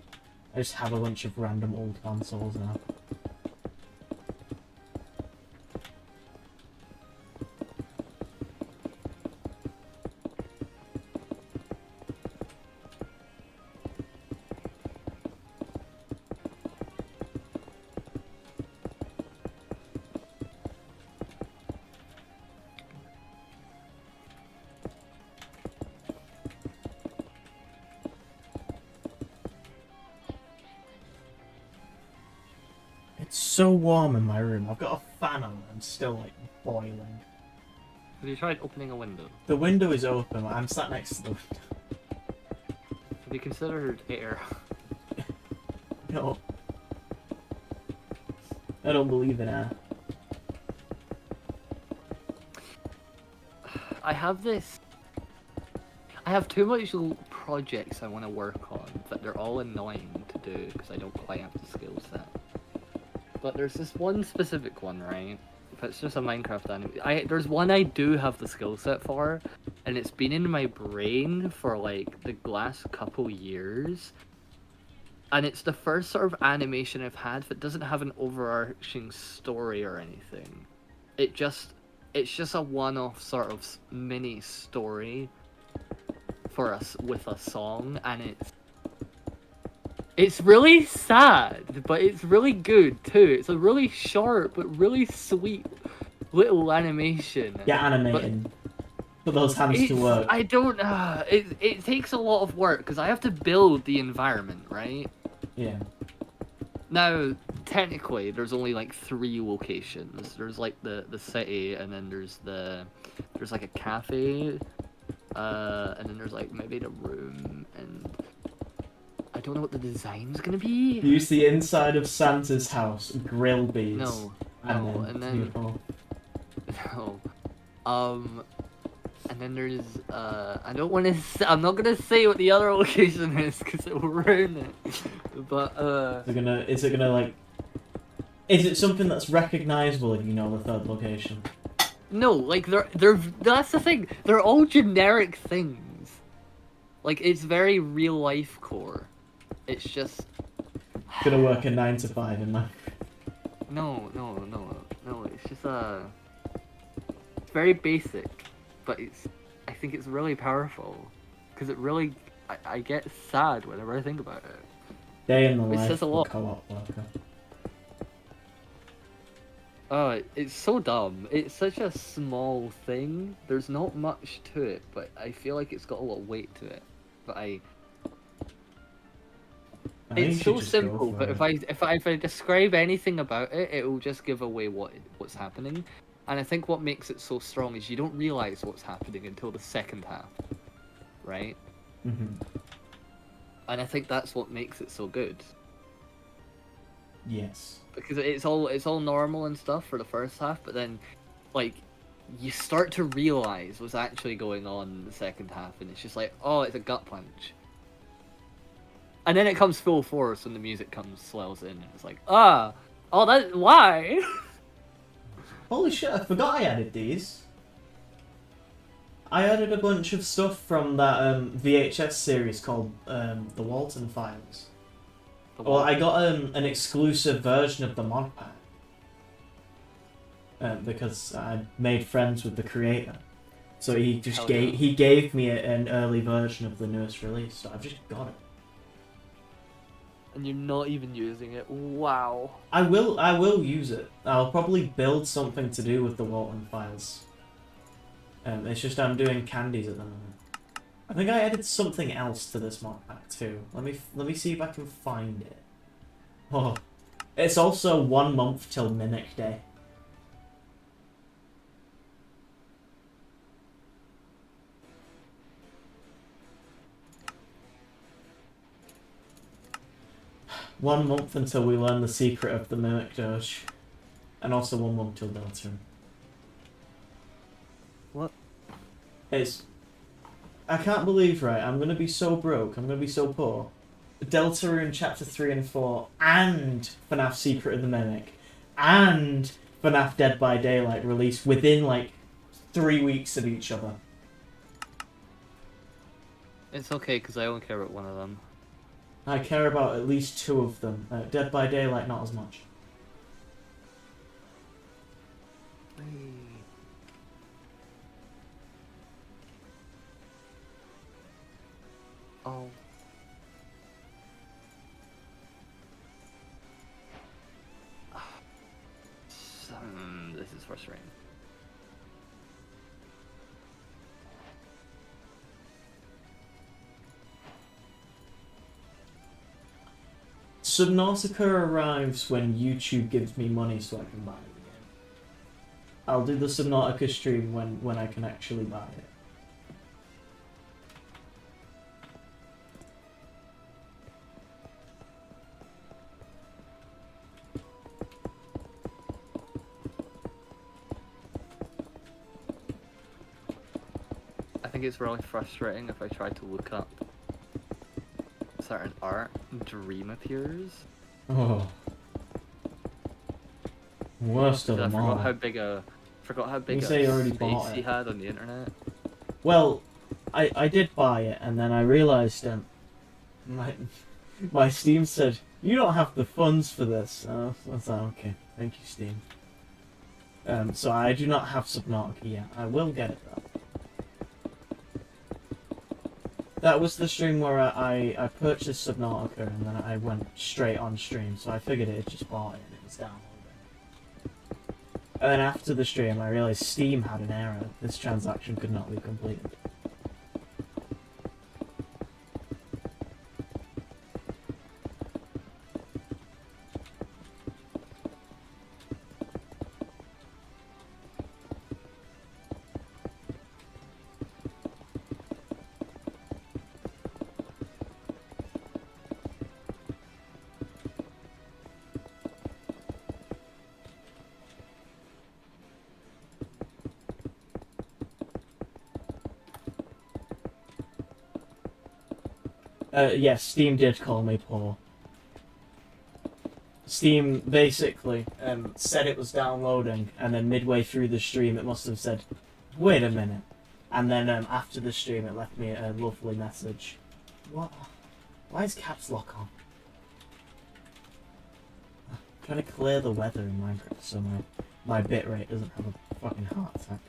I just have a bunch of random old consoles now. It's so warm in my room. I've got a fan on and I'm still like boiling. Have you tried opening a window? The window is open. I'm sat next to the window. Have you considered air? No. I don't believe in air. I have too much little projects I want to work on, but they're all annoying to do because I don't quite have the skill set. But there's this one specific one, right? If it's just a Minecraft anime. There's one I do have the skill set for, and it's been in my brain for like the last couple years. And it's the first sort of animation I've had that doesn't have an overarching story or anything. It's just a one-off sort of mini story for us with a song, and it's really sad, but it's really good too. It's a really short but really sweet little animation. Yeah, animating. Put those hands to work. I don't. It takes a lot of work because I have to build the environment, right? Yeah. Now, technically, there's only like 3 locations. There's like the city, and then there's like a cafe, and then there's like maybe the room, and I don't know what the design's gonna be. Use the inside of Santa's house, grill bees. No, and then no. And then there's I don't want to. I'm not gonna say what the other location is because it will ruin it. But is it gonna like? Is it something that's recognizable if you know the third location? No, like they're that's the thing. They're all generic things. Like it's very real life core. It's just gonna work a 9 to 5 in my. No. It's just it's very basic, but I think it's really powerful because it really I get sad whenever I think about it. Day in the It life says a of lot. a co-op worker. Oh, it's so dumb. It's such a small thing. There's not much to it, but I feel like it's got a lot of weight to it. But I think it's you so should just go simple. for But it. if I describe anything about it, it will just give away what's happening. And I think what makes it so strong is you don't realize what's happening until the second half, right? Mm-hmm. And I think that's what makes it so good. Yes. Because it's all normal and stuff for the first half, but then like you start to realize what's actually going on in the second half, and it's just like, oh, it's a gut punch. And then it comes full force when the music swells in, and it's like, oh, that why? Holy shit, I forgot I added these. I added a bunch of stuff from that VHS series called The Walton Files. Well, I got an exclusive version of the mod pack. Because I made friends with the creator. So he just gave me an early version of the newest release, so I've just got it. And you're not even using it. Wow. I will use it. I'll probably build something to do with the Walton Files. It's just I'm doing candies at the moment. I think I added something else to this mod pack too. Let me see if I can find it. Oh, it's also 1 month till Mimic Day. One month until we learn the secret of the Mimic Doge. And also 1 month till Deltarune. What? I can't believe, right, I'm gonna be so broke, I'm gonna be so poor. Deltarune Chapter 3 and 4, and FNAF Secret of the Mimic, and FNAF Dead by Daylight released within, like, 3 weeks of each other. It's okay, because I only care about one of them. I care about at least 2 of them. Dead by Daylight, not as much. Oh. This is frustrating. Subnautica arrives when YouTube gives me money so I can buy it again. I'll do the Subnautica stream when I can actually buy it. I think it's really frustrating if I try to look up certain art, Dream appears. Oh. Worst of I them all. forgot how big You say you already a bought space it. he had on the internet. Well, I did buy it, and then I realised my Steam said, you don't have the funds for this. I was like, okay, thank you, Steam. So I do not have Subnautica yet. I will get it though. That was the stream where I purchased Subnautica and then I went straight on stream, so I figured it had just bought it and it was downloading. And then after the stream I realised Steam had an error. This transaction could not be completed. Yes, Steam did call me poor. Steam basically said it was downloading, and then midway through the stream it must have said, wait a minute. And then after the stream it left me a lovely message. What? Why is caps lock on? I'm trying to clear the weather in Minecraft so my bitrate doesn't have a fucking heart attack.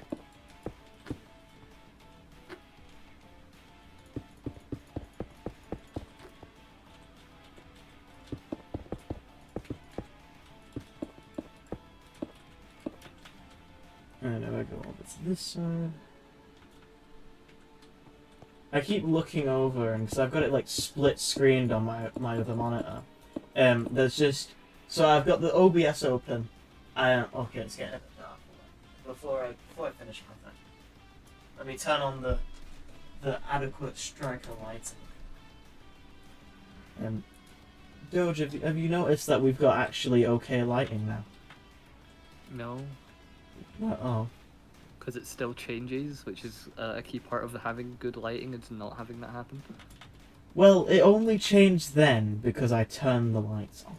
And then I go over to this side. I keep looking over, and because I've got it like split screened on my other monitor. There's just so I've got the OBS open. Okay, it's getting a bit dark. Before I finish my thing, let me turn on the adequate striker lighting. Doge, have you noticed that we've got actually okay lighting now? No, Oh. because it still changes, which is a key part of the having good lighting and not having that happen. Well, it only changed then because I turned the lights on.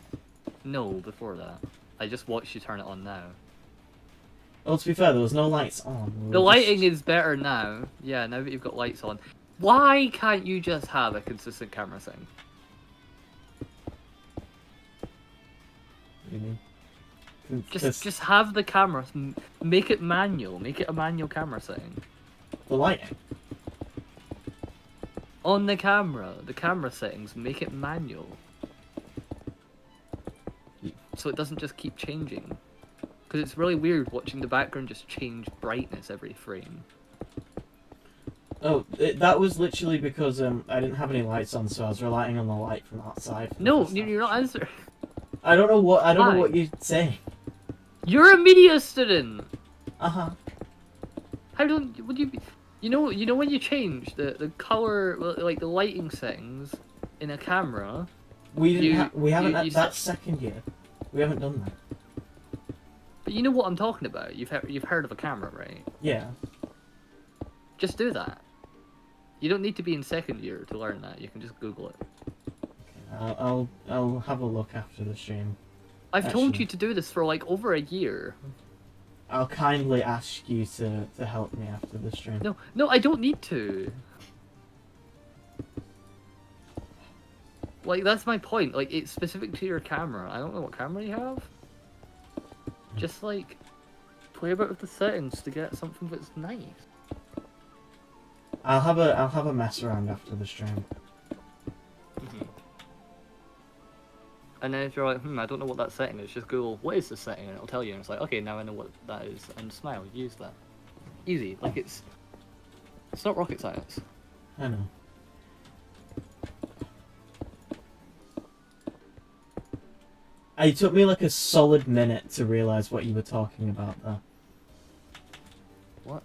No, before that. I just watched you turn it on now. Well, to be fair, there was no lights on. The lighting is better now. Yeah, now that you've got lights on. Why can't you just have a consistent camera setting? What do you mean? Just have the camera, make it manual, make it a manual camera setting. The lighting? On the camera settings, make it manual. So it doesn't just keep changing. Because it's really weird watching the background just change brightness every frame. Oh, that was literally because I didn't have any lights on, so I was relying on the light from outside. No, you're not answering. I don't know what Why? you're saying. You're a media student! Uh-huh. How don't... Would you be... You know when you change the color, like the lighting settings in a camera? We haven't you that second year. We haven't done that. But you know what I'm talking about. You've heard of a camera, right? Yeah. Just do that. You don't need to be in second year to learn that. You can just Google it. Okay, I'll have a look after the stream. I've told you to do this for like over a year. I'll kindly ask you to help me after the stream. No, I don't need to. Like, that's my point. Like, it's specific to your camera. I don't know what camera you have. Just, like, play about with the settings to get something that's nice. I'll have a mess around after the stream. And then if you're like, I don't know what that setting is, just Google, what is this setting? And it'll tell you. And it's like, okay, now I know what that is. And smile, use that. Easy. Like, it's not rocket science. I know. It took me like a solid minute to realise what you were talking about there. What?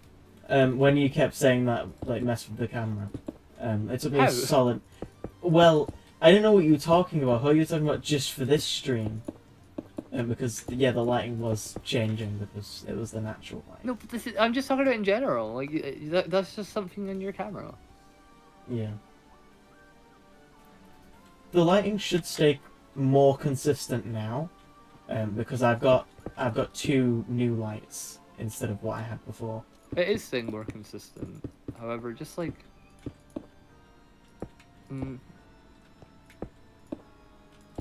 When you kept saying that, like, mess with the camera. It took me How? a solid... Well, I didn't know what you were talking about. Who are you talking about just for this stream? Because, yeah, the lighting was changing because it was the natural light. No, but I'm just talking about in general. Like, that's just something in your camera. Yeah. The lighting should stay more consistent now, because I've got 2 new lights instead of what I had before. It is staying more consistent. However, just like...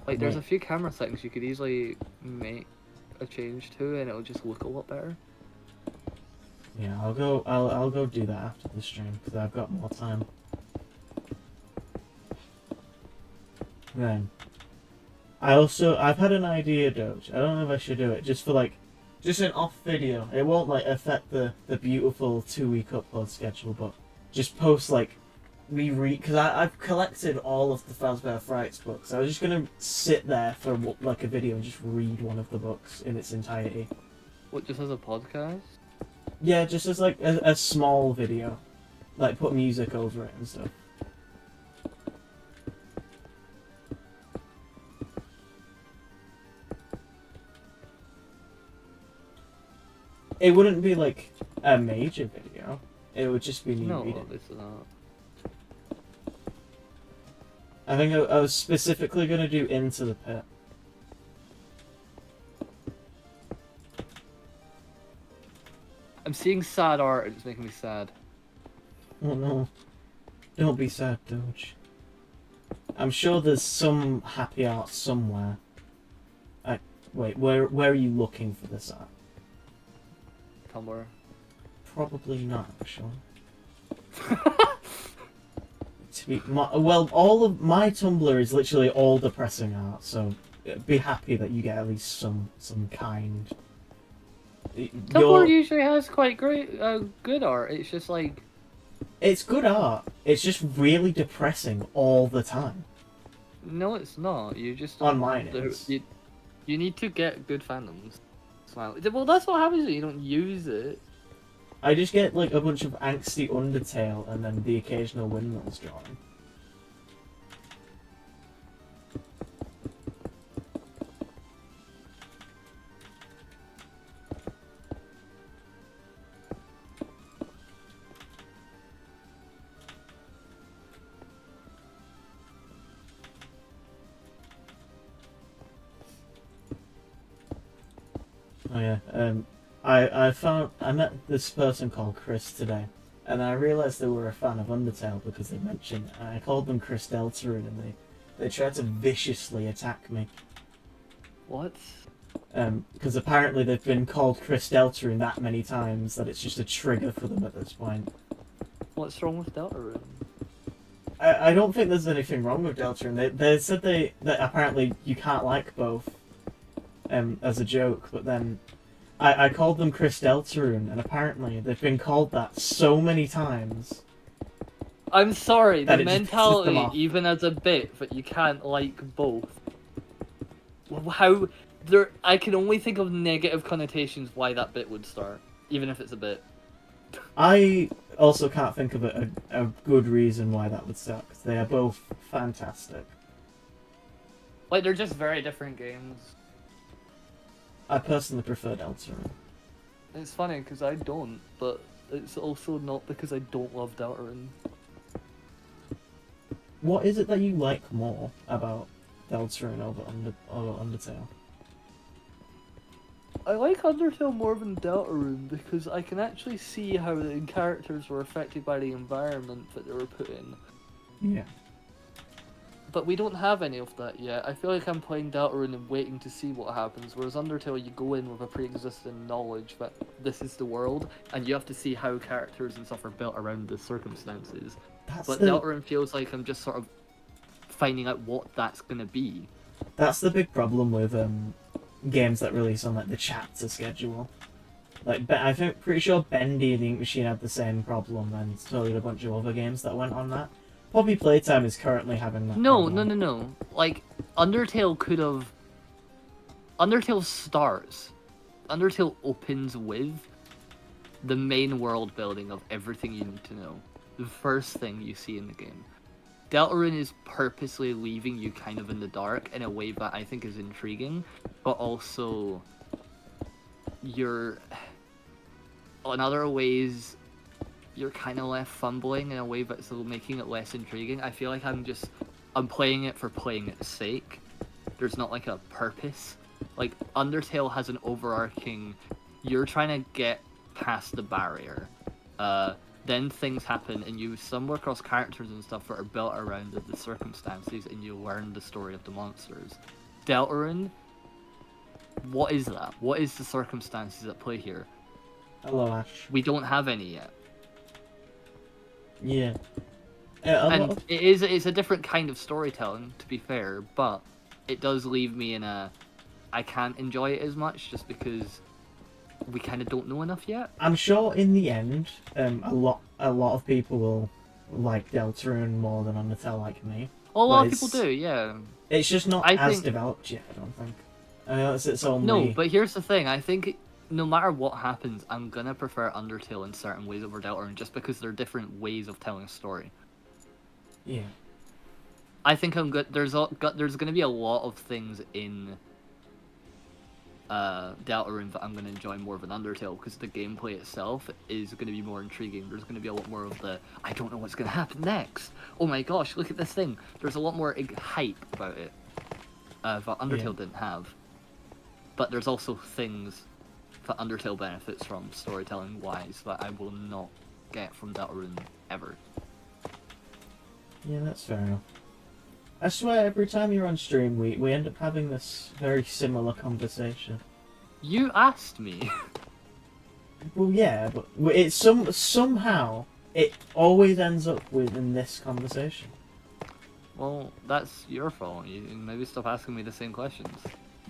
Like, there's a few camera settings you could easily make a change to, and it'll just look a lot better. Yeah, I'll go do that after the stream because I've got more time. Then, I've had an idea, Doge. I don't know if I should do it just for like, just an off video. It won't like affect the beautiful 2-week upload schedule, but just post like because I've collected all of the Fazbear Frights books. I was just gonna sit there for like a video and just read one of the books in its entirety. What, just as a podcast? Yeah, just as like a small video, like put music over it and stuff. It wouldn't be like a major video. It would just be me reading. No, it's not. I think I was specifically going to do Into the Pit. I'm seeing sad art, and it's making me sad. Oh no. Don't be sad, Doge. I'm sure there's some happy art somewhere. Wait, where are you looking for this art? Tumblr. Probably not, actually. Well, all of my Tumblr is literally all depressing art, so be happy that you get at least some kind. Tumblr usually has quite great, good art. It's just like... It's good art. It's just really depressing all the time. No, it's not. You just... On mine it is. You need to get good fandoms. Smile. Well, that's what happens when you don't use it. I just get like a bunch of angsty Undertale and then the occasional windmills drawing. Oh yeah, I met this person called Chris today, and I realised they were a fan of Undertale because they mentioned, I called them Chris Deltarune, and they tried to viciously attack me. What? Because apparently they've been called Chris Deltarune that many times that it's just a trigger for them at this point. What's wrong with Deltarune? I don't think there's anything wrong with Deltarune. They said that apparently you can't like both, as a joke, but then I called them Chris Deltarune, and apparently they've been called that so many times. I'm sorry, that the it just pisses them mentality, off. even as a bit, that you can't like both. How... I can only think of negative connotations why that bit would start, even if it's a bit. I also can't think of a good reason why that would start, because they are both fantastic. Like, they're just very different games. I personally prefer Deltarune. It's funny, because I don't, but it's also not because I don't love Deltarune. What is it that you like more about Deltarune over Undertale? I like Undertale more than Deltarune because I can actually see how the characters were affected by the environment that they were put in. Yeah. But we don't have any of that yet. I feel like I'm playing Deltarune and waiting to see what happens, whereas Undertale you go in with a pre-existing knowledge that this is the world, and you have to see how characters and stuff are built around the circumstances. But Deltarune feels like I'm just sort of finding out what that's gonna be. That's the big problem with games that release on like the chapter schedule. Like, I think pretty sure Bendy and the Ink Machine had the same problem, and so did a bunch of other games that went on that. Poppy Playtime is currently having that problem. No. Like, Undertale could have... Undertale starts. Undertale opens with the main world building of everything you need to know. The first thing you see in the game. Deltarune is purposely leaving you kind of in the dark in a way that I think is intriguing, but also you're... in other ways, you're kind of left fumbling in a way that's making it less intriguing. I feel like I'm playing it for playing its sake. There's not like a purpose. Like, Undertale has an overarching, you're trying to get past the barrier. Then things happen and you stumble across characters and stuff that are built around the circumstances and you learn the story of the monsters. Deltarune, what is that? What is the circumstances at play here? Hello, Ash. We don't have any yet. Yeah. And it's a different kind of storytelling, to be fair, but it does leave me in a... I can't enjoy it as much just because we kind of don't know enough yet. I'm sure in the end, a lot of people will like Deltarune more than Undertale like me. A lot of people do, yeah. It's just not developed yet, I don't think. It's only... No, but here's the thing, I think no matter what happens, I'm gonna prefer Undertale in certain ways over Deltarune just because they're different ways of telling a story. Yeah. I think I'm good. There's gonna be a lot of things in Deltarune that I'm gonna enjoy more than Undertale because the gameplay itself is gonna be more intriguing. There's gonna be a lot more of the I don't know what's gonna happen next. Oh my gosh, look at this thing. There's a lot more hype about it that Undertale didn't have. But there's also things that Undertale benefits from storytelling wise that I will not get from Deltarune ever. Yeah, that's fair enough. I swear, every time you're on stream, we end up having this very similar conversation. You asked me. Well, yeah, but it's somehow it always ends up within this conversation. Well, that's your fault. You maybe stop asking me the same questions.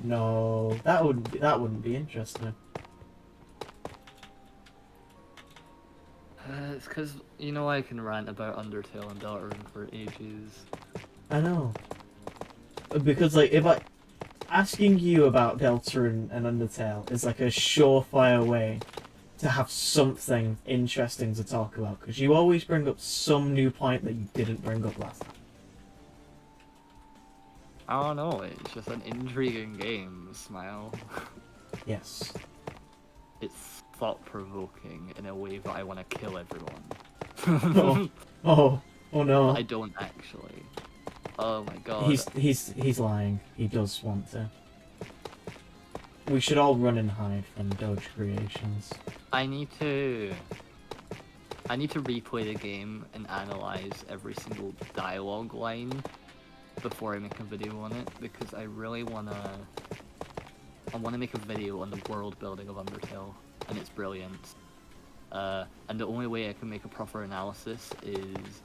No, that wouldn't be interesting. It's because, you know, I can rant about Undertale and Deltarune for ages. I know. Because, like, if I... Asking you about Deltarune and Undertale is like a surefire way to have something interesting to talk about, because you always bring up some new point that you didn't bring up last time. I don't know, it's just an intriguing game, Smile. Yes. It's thought-provoking in a way that I want to kill everyone. Oh no. But I don't actually. Oh my god. He's lying. He does want to. We should all run and hide from Doge Creations. I need to replay the game and analyze every single dialogue line before I make a video on it, because I really wanna make a video on the world building of Undertale and its brilliance. And the only way I can make a proper analysis is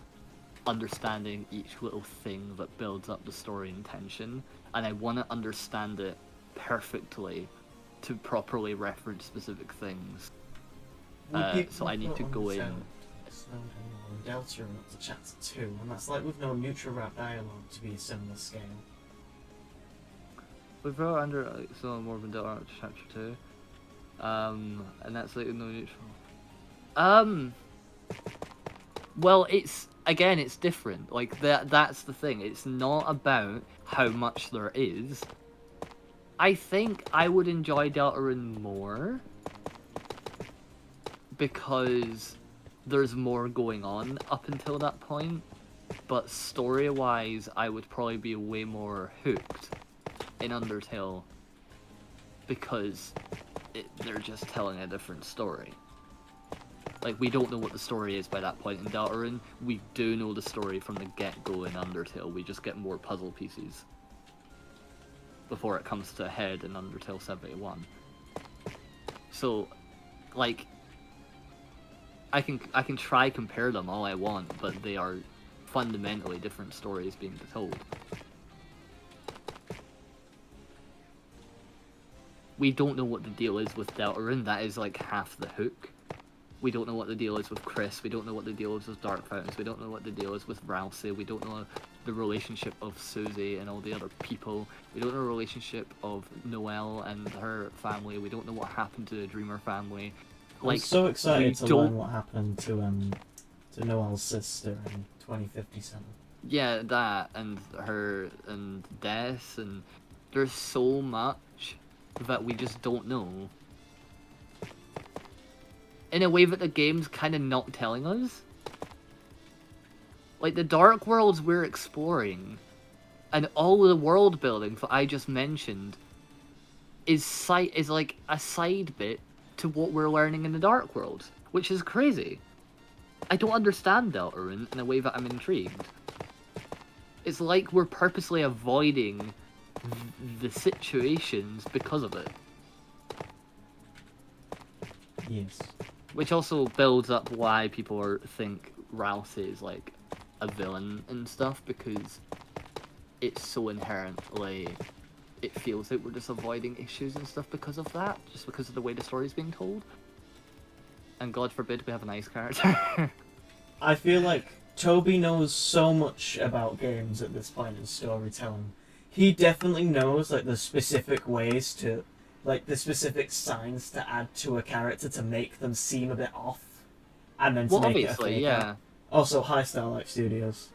understanding each little thing that builds up the story and tension, and I want to understand it perfectly to properly reference specific things. So I need to go in. Deltarune up to chapter 2, and that's like with no neutral rap dialogue to be a similar scale. We've brought under some more than Deltarune to chapter 2, and that's like no neutral. Well, it's different. Like that's the thing. It's not about how much there is. I think I would enjoy Deltarune more because there's more going on up until that point. But story-wise, I would probably be way more hooked in Undertale because they're just telling a different story. Like, we don't know what the story is by that point in Deltarune. We do know the story from the get-go in Undertale. We just get more puzzle pieces before it comes to a head in Undertale 71. So, like, I can try compare them all I want, but they are fundamentally different stories being told. We don't know what the deal is with Deltarune. That is like half the hook. We don't know what the deal is with Chris. We don't know what the deal is with Dark Fountains. We don't know what the deal is with Ralsei. We don't know the relationship of Susie and all the other people. We don't know the relationship of Noelle and her family. We don't know what happened to the Dreamer family. I'm so excited to learn what happened to Noelle's sister in 2057. Yeah, that and her and Des, and there's so much that we just don't know. In a way that the game's kind of not telling us. Like, the dark worlds we're exploring, and all of the world building that I just mentioned, is like a side bit to what we're learning in the dark worlds, which is crazy. I don't understand Deltarune in a way that I'm intrigued. It's like we're purposely avoiding the situations because of it. Yes. Which also builds up why people think Ralsei is like a villain and stuff, because it's so inherently, it feels like we're just avoiding issues and stuff because of that, just because of the way the story's being told. And God forbid we have a nice character. I feel like Toby knows so much about games at this point in storytelling. He definitely knows like the specific ways to, like the specific signs to add to a character to make them seem a bit off, and then to make it a fake yeah. out. Also, hi Starlight Studios.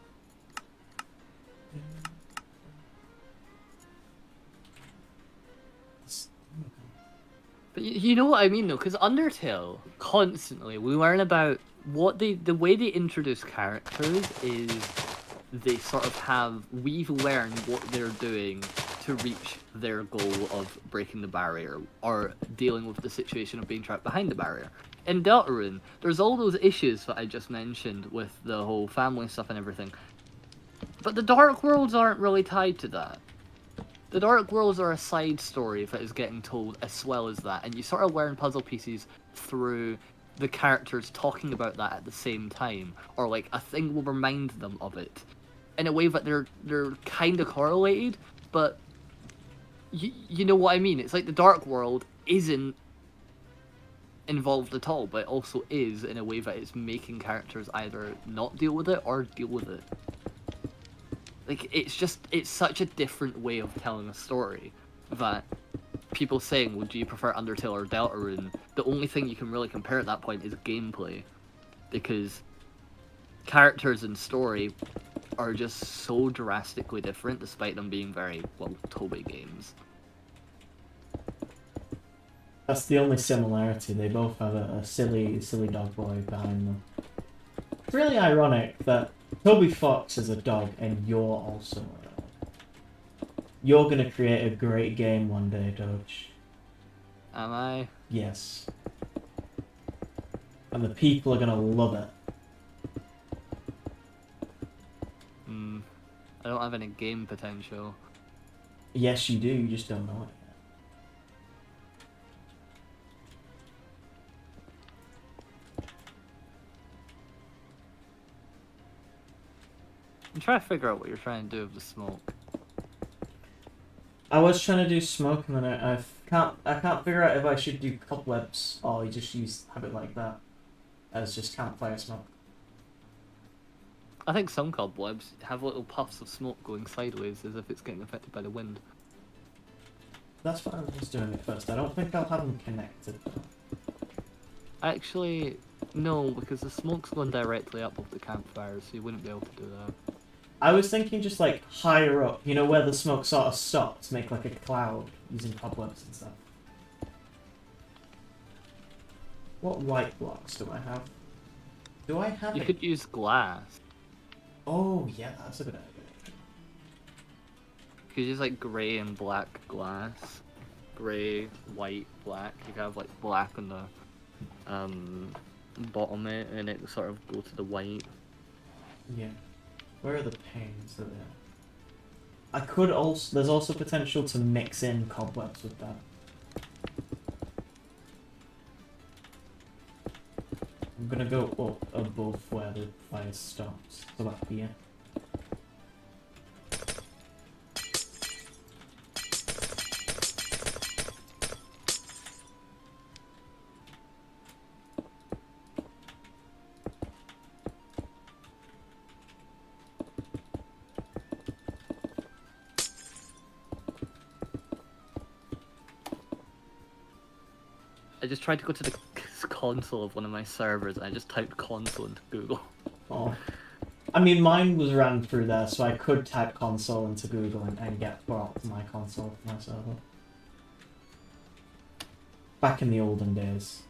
But you know what I mean though, because Undertale, constantly, we learn about what the way they introduce characters is they sort of have, we've learned what they're doing to reach their goal of breaking the barrier, or dealing with the situation of being trapped behind the barrier. In Deltarune, there's all those issues that I just mentioned with the whole family stuff and everything. But the Dark Worlds aren't really tied to that. The Dark Worlds are a side story that is getting told as well as that, and you sort of learn puzzle pieces through the characters talking about that at the same time, or like a thing will remind them of it, in a way that they're kind of correlated, but you know what I mean? It's like the Dark World isn't involved at all, but it also is in a way that it's making characters either not deal with it or deal with it. Like, it's such a different way of telling a story that people saying, well, do you prefer Undertale or Deltarune? The only thing you can really compare at that point is gameplay. Because characters and story are just so drastically different, despite them being very, well, Toby games. That's the only similarity. They both have a silly dog boy behind them. It's really ironic that Toby Fox is a dog and you're also a dog. You're gonna create a great game one day, Doge. Am I? Yes. And the people are gonna love it. I don't have any game potential. Yes, you do, you just don't know it yet. I'm trying to figure out what you're trying to do with the smoke. I was trying to do smoke and then I can't figure out if I should do cobwebs or just have it like that as just campfire smoke. I think some cobwebs have little puffs of smoke going sideways as if it's getting affected by the wind. That's what I was doing at first. I don't think I'll have them connected though. Actually, no, because the smoke's going directly up of the campfire, so you wouldn't be able to do that. I was thinking just like higher up, you know, where the smoke sort of stops, make like a cloud using cobwebs and stuff. What white blocks do I have? Do I have You it? could use glass. Oh yeah, that's a good idea. You could use like grey and black glass. Grey, white, black. You could have like black on the bottom it, and it would sort of go to the white. Yeah. Where are the panes? Are there? I could also. There's also potential to mix in cobwebs with that. I'm gonna go up above where the fire stops, so up here. I just tried to go to the console of one of my servers and I just typed console into Google. Oh. I mean, mine was ran through there, so I could type console into Google and get brought to my console for my server. Back in the olden days.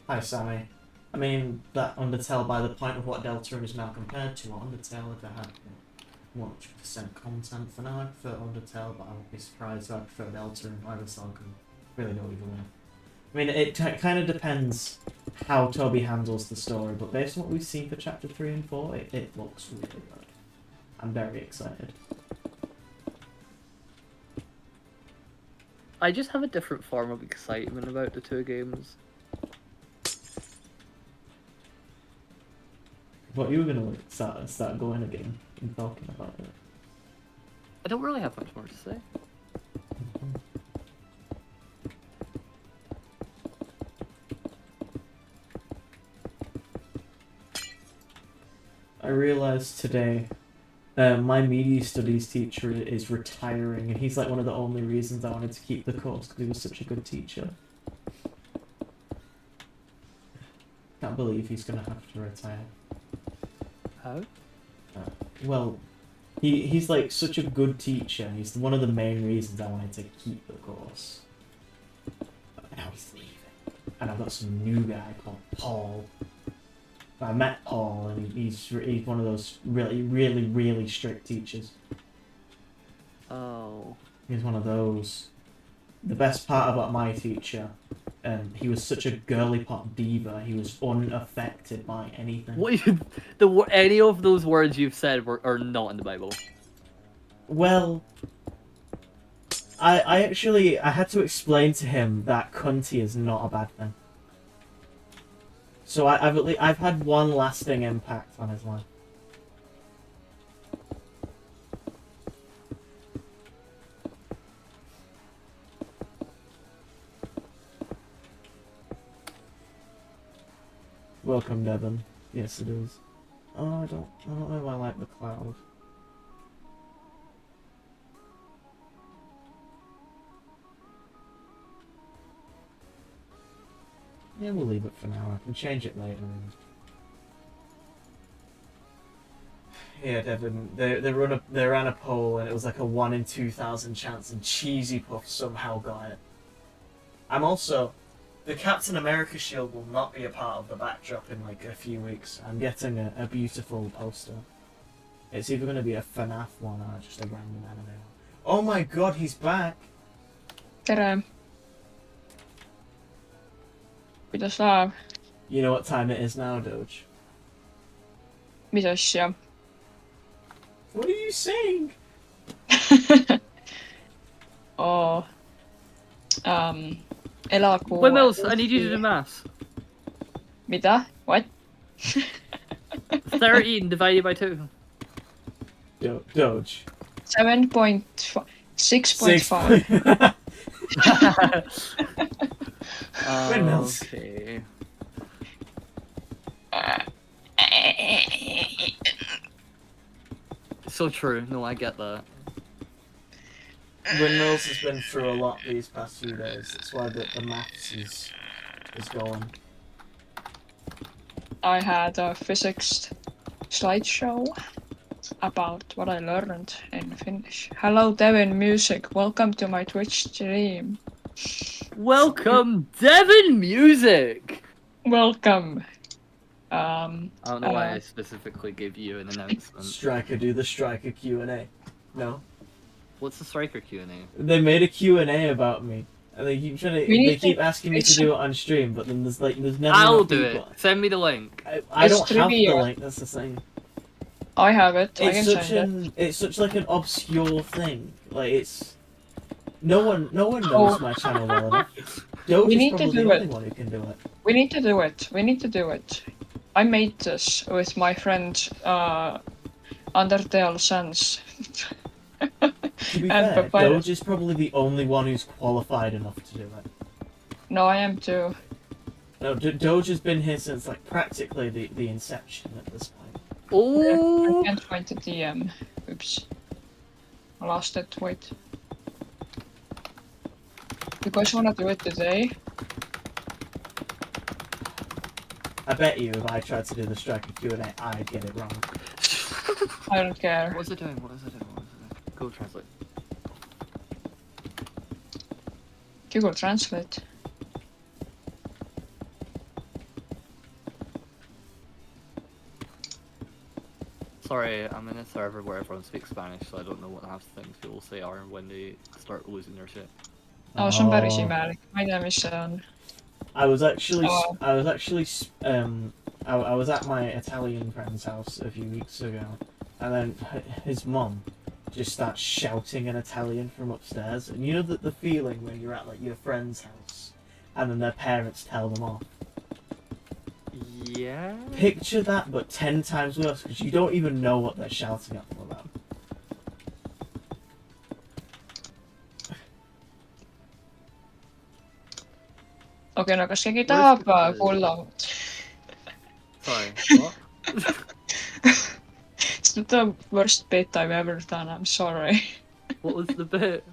Hi, Sammy. I mean, that Undertale by the point of what Deltarune is now compared to, what Undertale if it had 100% content. For now, I prefer Undertale, but I would be surprised if I prefer Deltarune. Either song can really go either way. I mean, it kind of depends how Toby handles the story, but based on what we've seen for Chapter 3 and 4, it looks really good. I'm very excited. I just have a different form of excitement about the two games. What you were gonna start going again and talking about it? I don't really have much more to say. I realized today my media studies teacher is retiring, and he's like one of the only reasons I wanted to keep the course because he was such a good teacher. Can't believe he's gonna have to retire. How? Well, he's like such a good teacher. He's one of the main reasons I wanted to keep the course. But now he's leaving, and I've got some new guy called Paul. I met Paul, and he's one of those really strict teachers. Oh. He's one of those. The best part about my teacher, he was such a girly pop diva. He was unaffected by anything. What any of those words you've said are not in the Bible. Well, I actually had to explain to him that cunty is not a bad thing. So I've had one lasting impact on his life. Welcome, Devon. Yes, it is. Oh, I don't know if I like the cloud. Yeah, we'll leave it for now. I can change it later. Yeah, Devon. They ran a poll and it was like a 1 in 2,000 chance, and Cheesy Puff somehow got it. I'm also. The Captain America shield will not be a part of the backdrop in like a few weeks. I'm getting a beautiful poster. It's either going to be a FNAF one or just a random anime one. Oh my god, he's back! Tere. Kuidas läheb? You know what time it is now, Doge? Mis asja? What are you saying? Oh. Elakuu... Windmills, I need you to do maths. Mida? What? 13 divided by 2. Doge. 7.5... 6.5. Windmills. Okay. So true. No, I get that. Windmills has been through a lot these past few days. That's why the maths is going. I had a physics slideshow about what I learned in Finnish. Hello, Devin Music. Welcome to my Twitch stream. Welcome, Devon Music! Welcome. I don't know why I specifically gave you an announcement. Striker, do the Striker Q&A. No? What's the Striker Q&A? They made a Q&A about me. And they keep trying to, they keep asking me to do it on stream, but then there's never I'll enough do people. it. Send me the link. I don't have the trivia. link, that's the thing. I have it. I can It's send it. it's such like an obscure thing. Like it's no one knows my channel well enough. Doge We is need to probably do the it. only one who can do it. We need to do it. We need to do it. I made this with my friend Undertale Sans. To be And fair, Papyrus. Doge is probably the only one who's qualified enough to do it. No, I am too. No, Doge has been here since like practically the inception at this point. I Oh! can't find the DM. Oops. I lost it. Wait. You guys wanna do it today? I bet you if I tried to do the Striker Q&A, I'd get it wrong. I don't care. What's it doing? What is it doing? What is it doing? Go translate. Google Translate. Sorry, I'm in a server where everyone speaks Spanish, so I don't know what half the things people say are when they start losing their shit. Oh, see on päris imelik. Ma ei tea, mis see on. I was actually Oh. I was at my Italian friend's house a few weeks ago, and then his mum just starts shouting in Italian from upstairs, and you know the feeling when you're at like your friend's house, and then their parents tell them off. Yeah? Picture that, but 10 times worse, because you don't even know what they're shouting at them about. Okei, no kas keegi What tahab is the- kuulla? Sorry, what? It's the worst bit I've ever done, I'm sorry. What was the bit?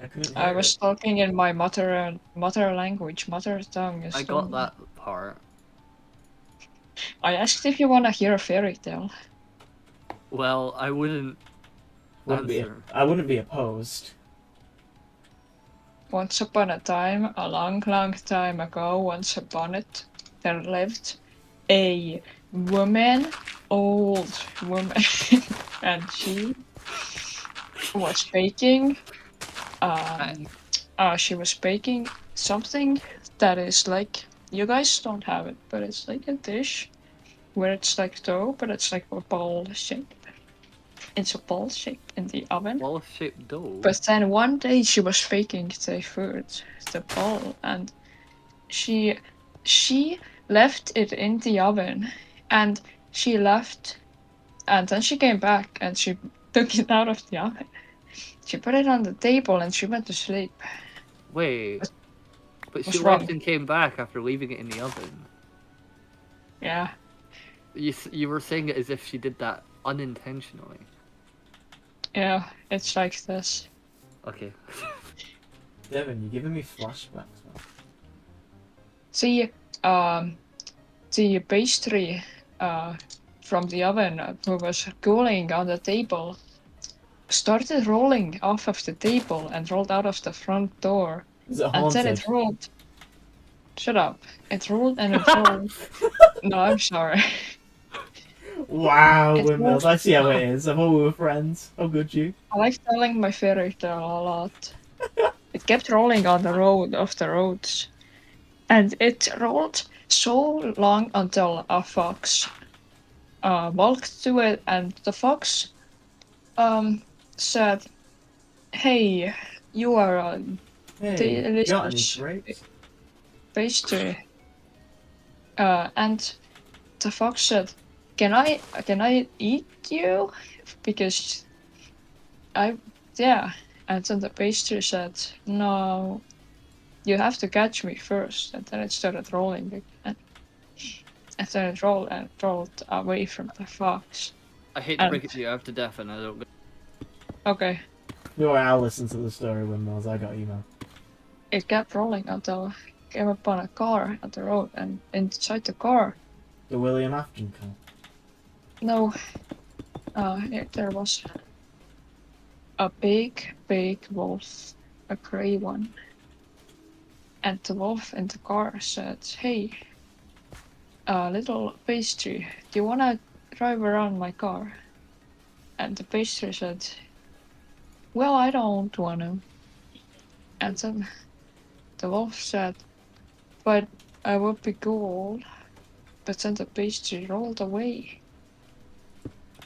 I couldn't I hear was it. talking in my mother language, mother tongue. I got that part. I asked if you wanna hear a fairy tale. Well, I wouldn't answer. I wouldn't be opposed. Once upon a time, a long, long time ago, once upon it, there lived a woman, old woman, and she was baking. She was baking something that is like, you guys don't have it, but it's like a dish where it's like dough, but it's like a ball shape. It's a ball shape in the oven. Ball-shaped dough? But then one day she was faking the food, the ball, and she left it in the oven, and she left, and then she came back and she took it out of the oven. She put it on the table and she went to sleep. Wait. But she What's left wrong? and came back after leaving it in the oven. Yeah. You were saying it as if she did that unintentionally. Yeah, it's like this. Okay. Devin, you're giving me flashbacks, man. See, the pastry from the oven who was cooling on the table started rolling off of the table and rolled out of the front door. Is it And then haunted? it rolled. Shut up. It rolled and it rolled. No, I'm sorry. Wow, It windmills. rolled. I see how it is. I thought we were friends. How good you? I like telling my fairy tale a lot. It kept rolling on the road of the roads. And it rolled so long until a fox walked to it, and the fox said, "Hey, you are a Hey, got any delicious grapes? pastry." And the fox said, "Can I eat you? Because I yeah." And then the pastry said, "No, you have to catch me first." And then it started rolling again. And then it rolled and rolled away from the fox. I hate to And break it to you, I have to deafen. I don't. okay, Don't worry, I'll listen to the story, windmills. I got you, man. it kept rolling until it came upon a car at the road, and inside the car, The William Afton car. no, there was a big wolf, a gray one. And the wolf in the car said, "Hey, little pastry, do you wanna drive around my car?" And the pastry said, "Well, I don't wanna." And then the wolf said, "But I would be cool." But then the pastry rolled away.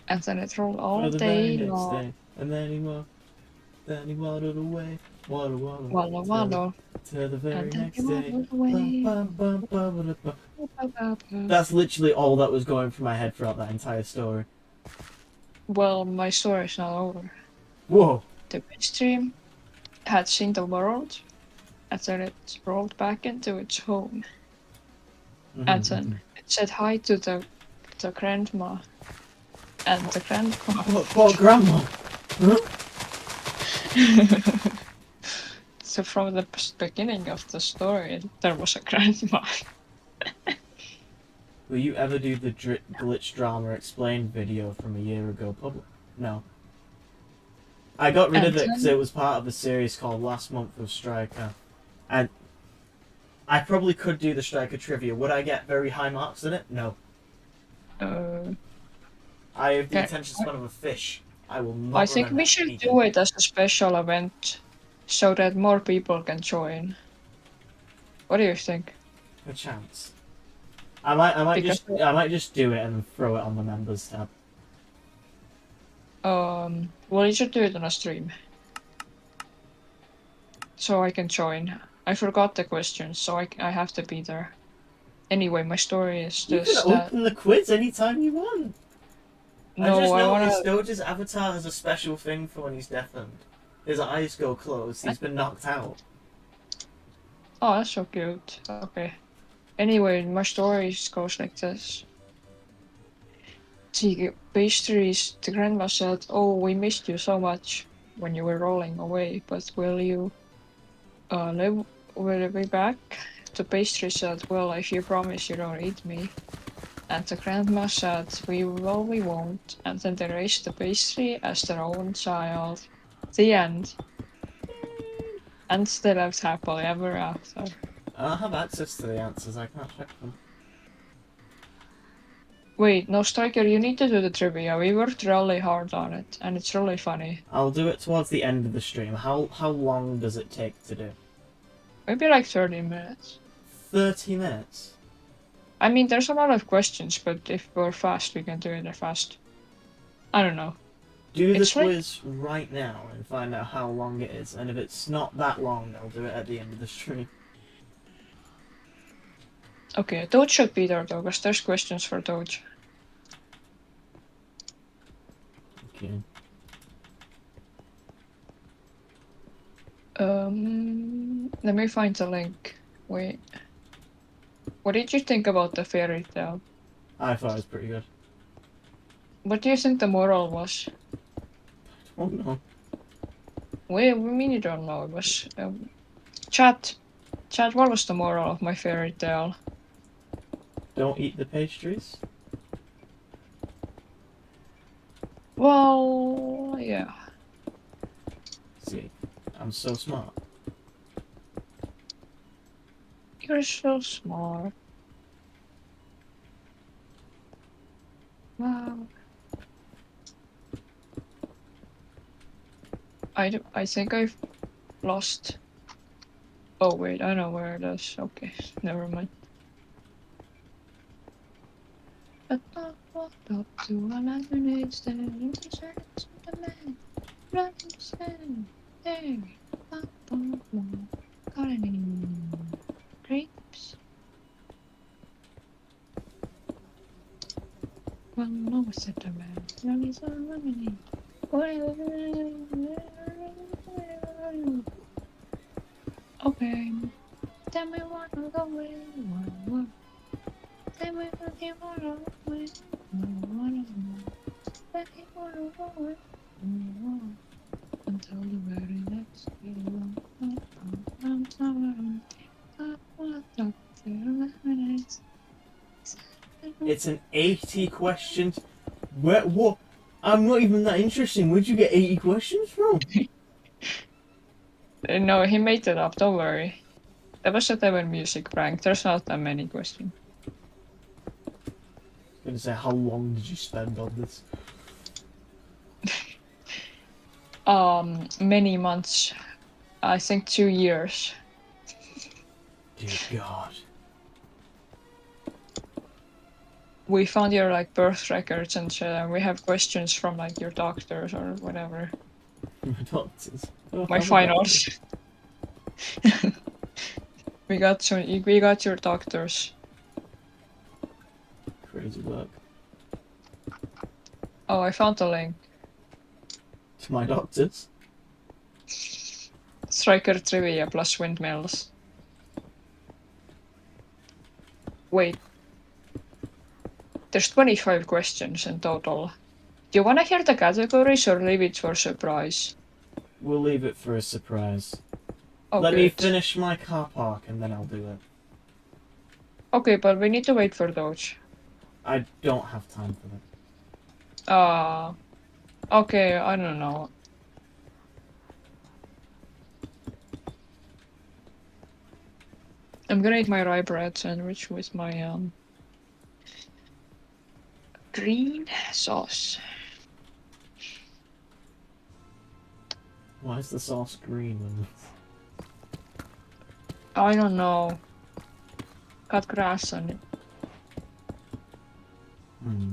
And then it rolled all For the very day next long. day. And then he waddled away. Waddle, waddle. Walla walla. To the very And then next he day. waddled away. That's literally all that was going through my head throughout that entire story. Well, my story's not over. Whoa. The pastry had seen the world, and then it rolled back into its home. And then it said hi to the grandma. And the grandma. What grandma? Huh? So from the beginning of the story, there was a grandma. Will you ever do the glitch drama explained video from a year ago public? No. I got rid of it because it was part of a series called Last Month of Striker. And I probably could do the Striker trivia. Would I get very high marks in it? No. I have the attention span of a fish. I will not I think we should do it as a special event so that more people can join. What do you think? A chance. I might just do it and throw it on the members tab. Well, you should do it on a stream. So I can join. I forgot the questions, so I have to be there. Anyway, my story is You just can that... open the quiz anytime you want. No, I just I noticed wanna... Doge's avatar has a special thing for when he's deafened. His eyes go closed. He's been knocked out. Oh, that's so cute. Okay. Anyway, my story goes like this. The pastries, the grandma said, "Oh, we missed you so much when you were rolling away, but will you be back?" The pastry said, "Well, if you promise you don't eat me." And the grandma said, we won't." And then they raised the pastry as their own child. The end. And they lived happily ever after. I don't have access to the answers. I can't check them. Wait, no, Striker, you need to do the trivia. We worked really hard on it, and it's really funny. I'll do it towards the end of the stream. How long does it take to do? Maybe like 30 minutes. 30 minutes? I mean, there's a lot of questions, but if we're fast, we can do it fast. I don't know. Do the It's like- quiz right now and find out how long it is, and if it's not that long, I'll do it at the end of the stream. Okay, Doge should be there though, because there's questions for Doge. Okay. Let me find the link. Wait. What did you think about the fairy tale? I thought it was pretty good. What do you think the moral was? Oh no. We mean you don't know. It was chat. Chat. What was the moral of my fairy tale? Don't eat the pastries? Well, yeah. See, I'm so smart. You're so smart. Wow. I think I've lost. Oh wait, I know where it is. Okay, never mind. But not walked up to a lemonade stand and he said to the man, right in the sand. Hey, got any grapes? Well, no, said the man. Only some lemonade. Okay, tell me what I'm going. Tell me what you wanna with. Until the very next It's an 80 questions. Where, what? I'm not even that interesting. Where'd you get 80 questions from? No, he made it up, don't worry. That was a Taiwan music prank. There's not that many questions. I'm gonna say, how long did you spend on this? Many months. I think 2 years. Dear God. We found your like birth records and shit, and we have questions from like your doctors or whatever. My doctors. Oh, My I'm a finals. doctor. We got your doctors. Crazy work. Oh, I found the link. To my doctors. Striker trivia plus windmills. Wait. There's 25 questions in total. Do you wanna hear the categories or leave it for surprise? We'll leave it for a surprise. Oh, Let me good. finish my car park and then I'll do it. Okay, but we need to wait for those. I don't have time for that. Okay, I don't know. I'm gonna eat my rye bread sandwich with my green sauce. Why is the sauce green when I don't know. Got grass on it. Hmm.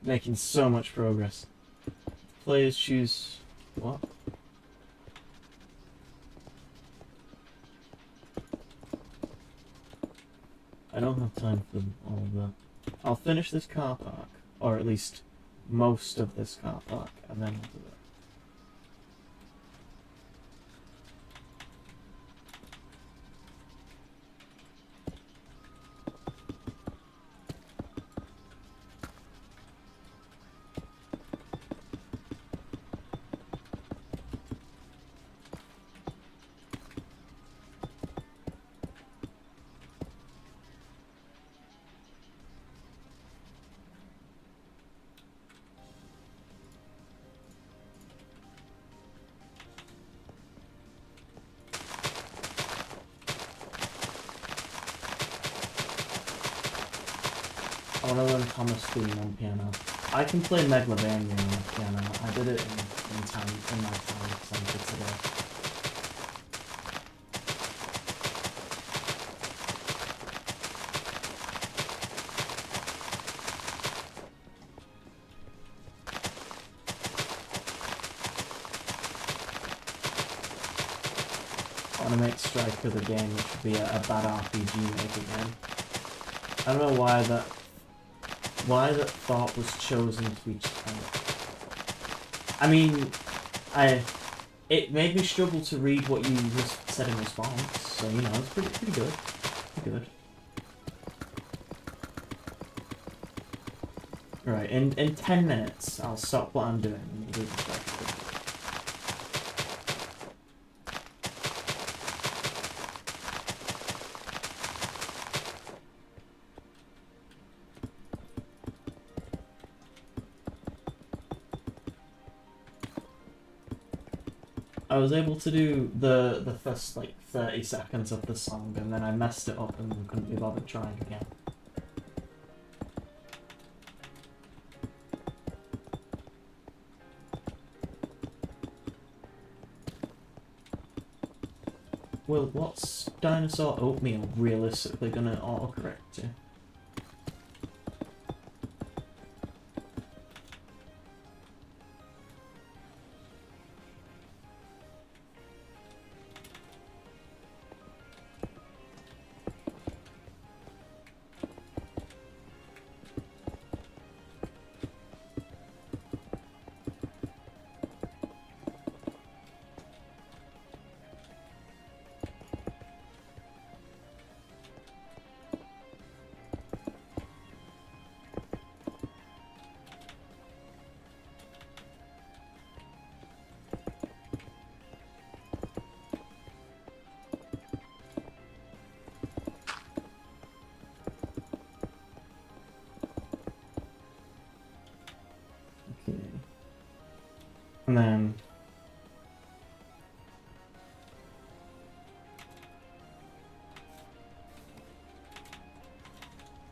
Making so much progress. Players choose... What? I don't have time for all of that. I'll finish this car park. Or at least most of this car park. And then I'll do it. I want to learn Thomas Theme on piano. I can play Megalovania on piano. I did it in my time center today. I want to make Striker the game, which would be a bad RPG making game. I don't know why that thought was chosen to be. I mean, it made me struggle to read what you said in response. So you know, it's pretty good. Pretty good. Right, in 10 minutes, I'll stop what I'm doing and we'll do the Striker. I was able to do the first like 30 seconds of the song and then I messed it up and couldn't be bothered trying again. Well, what's Dinosaur Oatmeal realistically gonna autocorrect to? And then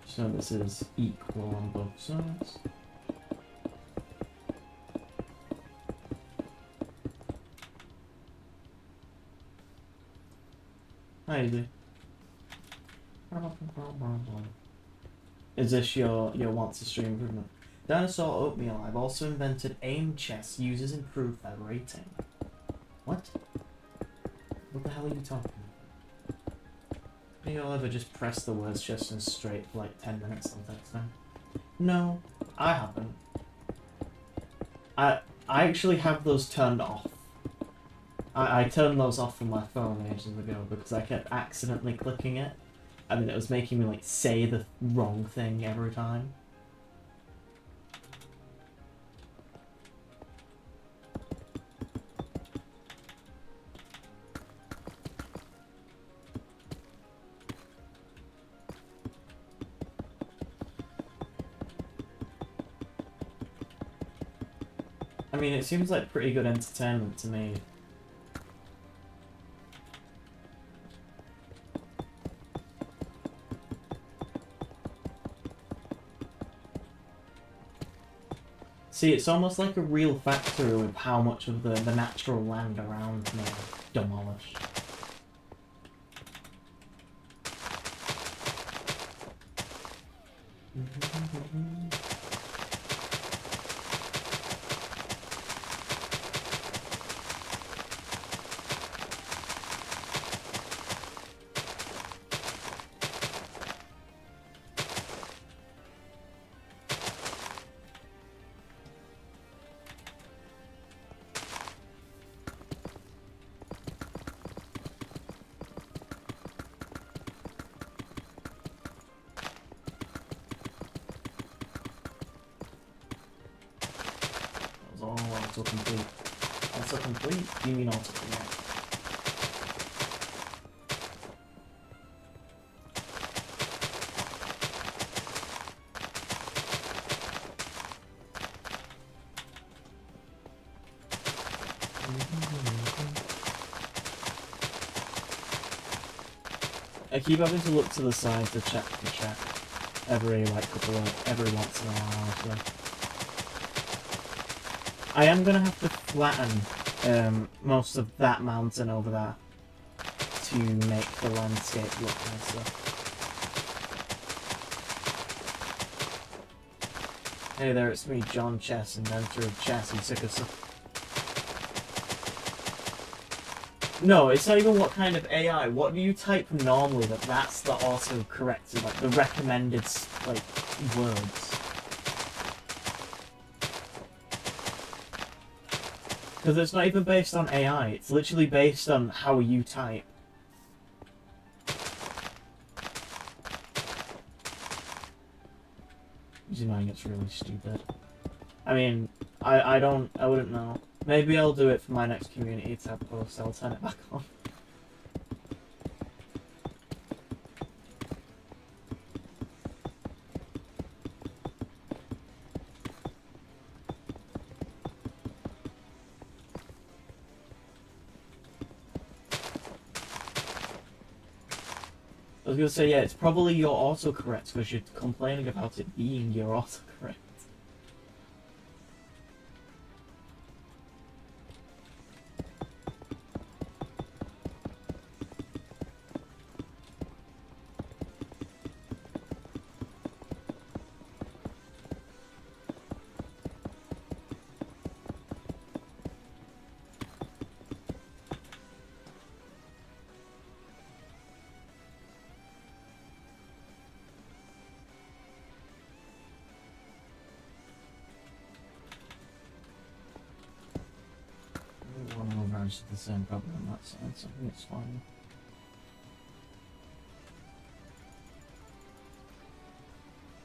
so this is equal on both sides. Hi, Izzy. Is this your wants to stream improvement? Dinosaur Oatmeal, I've also invented aim chess users improve their rating. What? What the hell are you talking about? Have you all ever just press the words just and straight for like 10 minutes on text now? No, I haven't. I actually have those turned off. I turned those off from my phone ages ago because I kept accidentally clicking it. I mean, it was making me like say the wrong thing every time. I mean, it seems like pretty good entertainment to me. See, it's almost like a real factory with how much of the natural land around me is demolished. autocomplete. Autocomplete? Do you mean autocorrect? I keep having to look to the side to check the chat every once in a while. So I am gonna have to flatten most of that mountain over there to make the landscape look nicer. Hey there, it's me, John Chess, inventor of chess and sick of stuff. No, it's not even what kind of AI. What do you type normally that's the auto-corrected, like, the recommended, like, words? Because it's not even based on AI, it's literally based on how you type. Using mine gets really stupid. I mean, I wouldn't know. Maybe I'll do it for my next community tab post, I'll turn it back on. I was gonna say, yeah, it's probably your autocorrect because you're complaining about it being your autocorrect. The same problem on that side, so I think it's fine.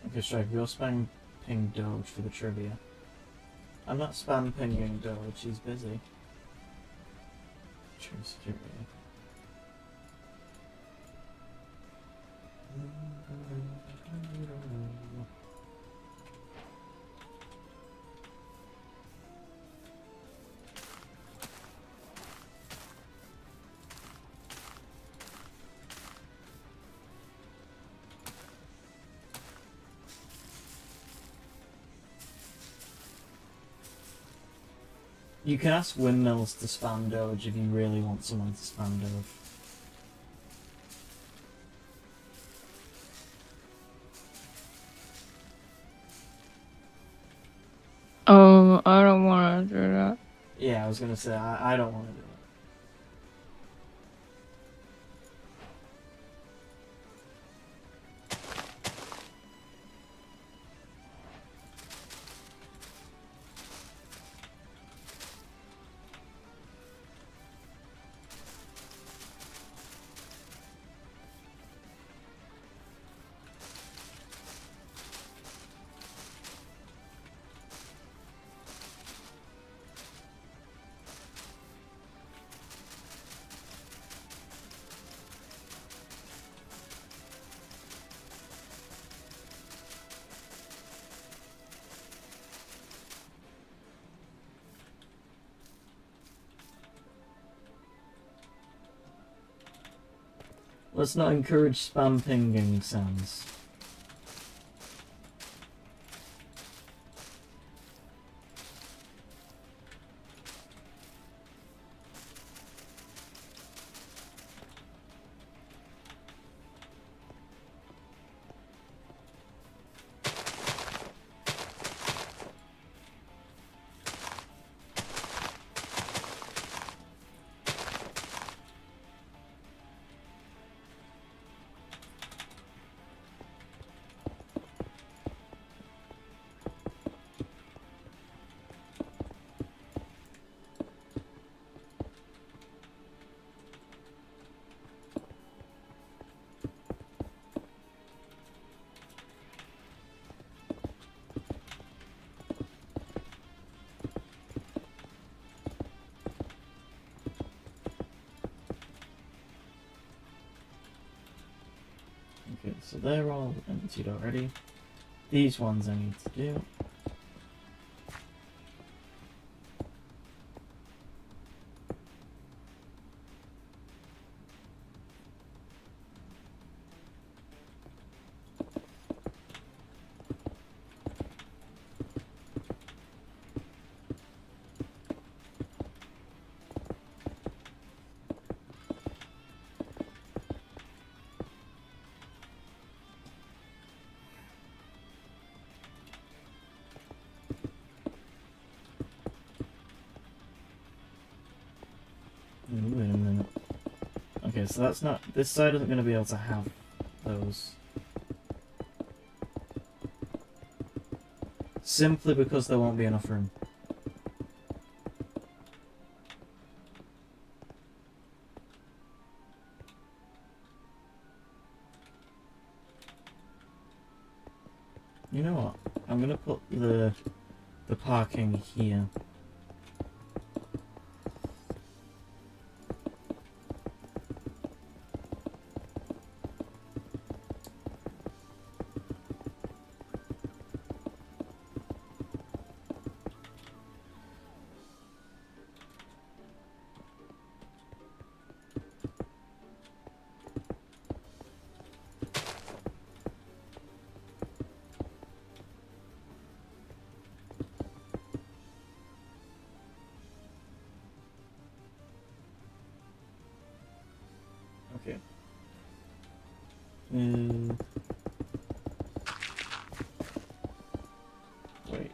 Okay, Stripe, you're spam ping Doge for the trivia. I'm not spam pinging Doge, he's busy. True security. You can ask windmills to spam Doge if you really want someone to spam Doge. I don't want to do that. Yeah, I was gonna say, I don't want to do it. Let's not encourage spam pinging, Sans. Okay, so they're all emptied already. These ones I need to do. Wait a minute. Okay, so that's not... This side isn't going to be able to have those. Simply because there won't be enough room. You know what? I'm going to put the parking here. Okay. Wait.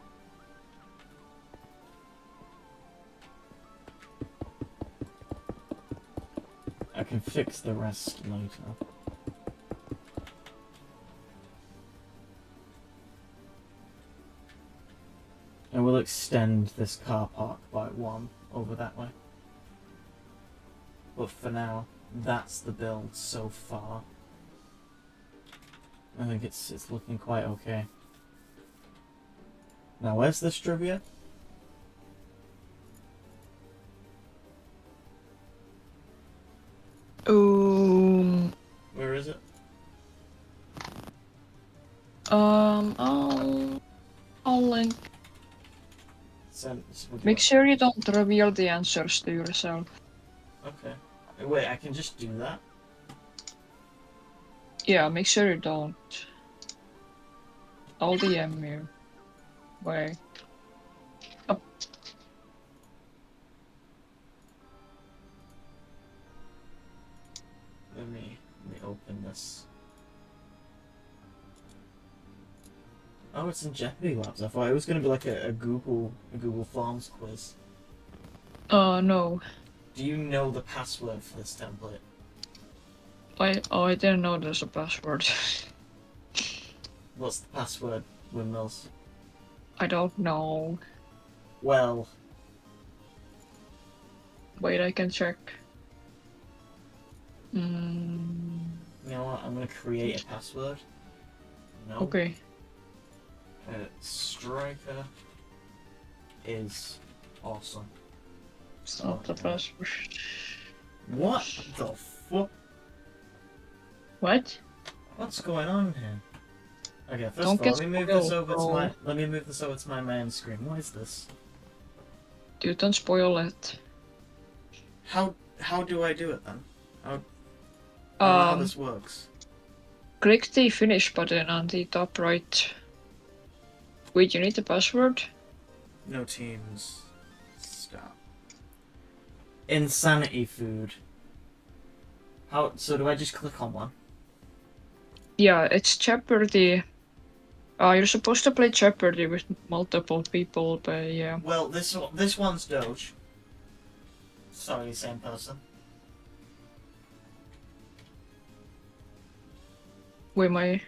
I can fix the rest later. And we'll extend this car park by one over that way. But for now, that's the build so far. I think it's looking quite okay. Now where's this trivia? Where is it? I'll link. Make sure you don't reveal the answers to yourself. Okay. Wait, I can just do that? Yeah, make sure you don't. I'll DM you. Wait. Up. Let me open this. Oh, it's in Jeopardy Labs. I thought it was going to be like a Google Forms quiz. No. Do you know the password for this template? I didn't know there's a password. What's the password, Windmills? I don't know. Well... Wait, I can check. You know what? I'm going to create a password. No. Okay. Striker is awesome. It's not the password. What the fuck? What? What's going on here? Okay, first Don't of all, get let me move this spoiled, over to bro. let me move this over to my main screen. What is this? Dude, don't spoil it. How do I do it then? I don't know how this works. Click the finish button on the top right. Wait, you need the password? No teams. Stop. Insanity food. How? So do I just click on one? Yeah, it's Jeopardy. You're supposed to play Jeopardy with multiple people, but yeah. Well, this one's Doge. Sorry, same person. Wait, my...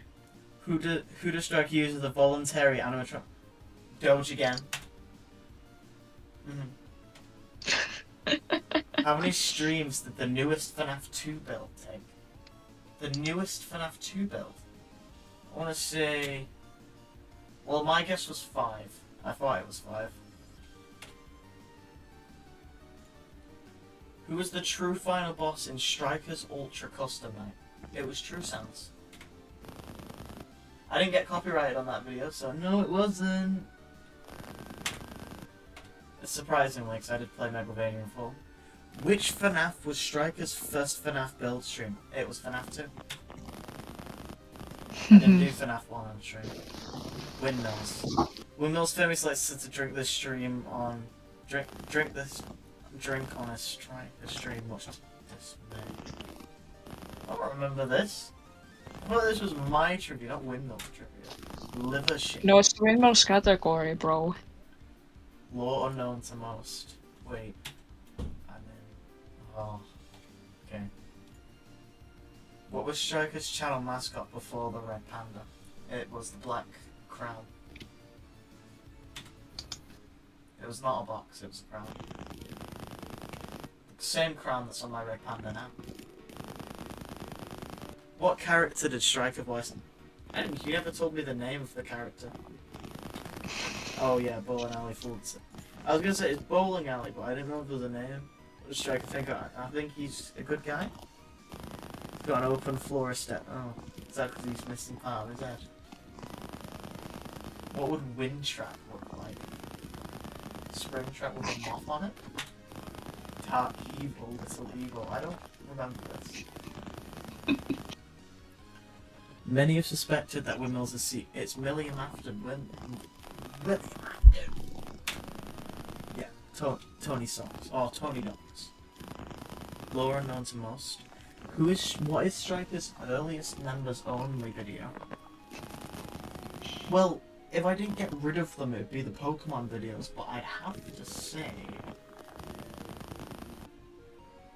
Who does strike uses the voluntary animatronic? Doge again. How many streams did the newest FNAF 2 build take? The newest FNAF 2 build? I want to say... Well, my guess was 5. I thought it was 5. Who was the true final boss in Striker's Ultra Custom Night? It was True Sense. I didn't get copyrighted on that video, so no, it wasn't. Surprisingly, because I did play Megalovania in full. Which FNAF was Striker's first FNAF build stream? It was FNAF 2. I didn't do FNAF 1 on stream. Windmills. Windmills famously likes to drink this stream on... Drink on a Striker stream, much dismay. I don't remember this. I thought this was my trivia, not Windmills trivia. Liver shit. No, it's the Windmills category, bro. Lore unknown to most. Wait. I'm in. Oh. Okay. What was Striker's channel mascot before the red panda? It was the black crown. It was not a box, it was a crown. The same crown that's on my red panda now. What character did Striker voice? And you never told me the name of the character. Oh yeah, Bowling Alley Fools. I was gonna say it's Bowling Alley, but I didn't know if there was a name. What does Striker think? I think he's a good guy. He's got an open floor step. Oh, is that because he's missing part of his head? What would Wind Trap look like? Spring Trap with a moth on it? Dark Evil, Little Evil. I don't remember this. Many have suspected that Windmills is it's Million Afton. Million Afton. Yeah, Tony Songs. Or Tony Dogs. Lore unknown to most. What is Striker's earliest members only video? Well, if I didn't get rid of them, it'd be the Pokemon videos, but I'd have to say...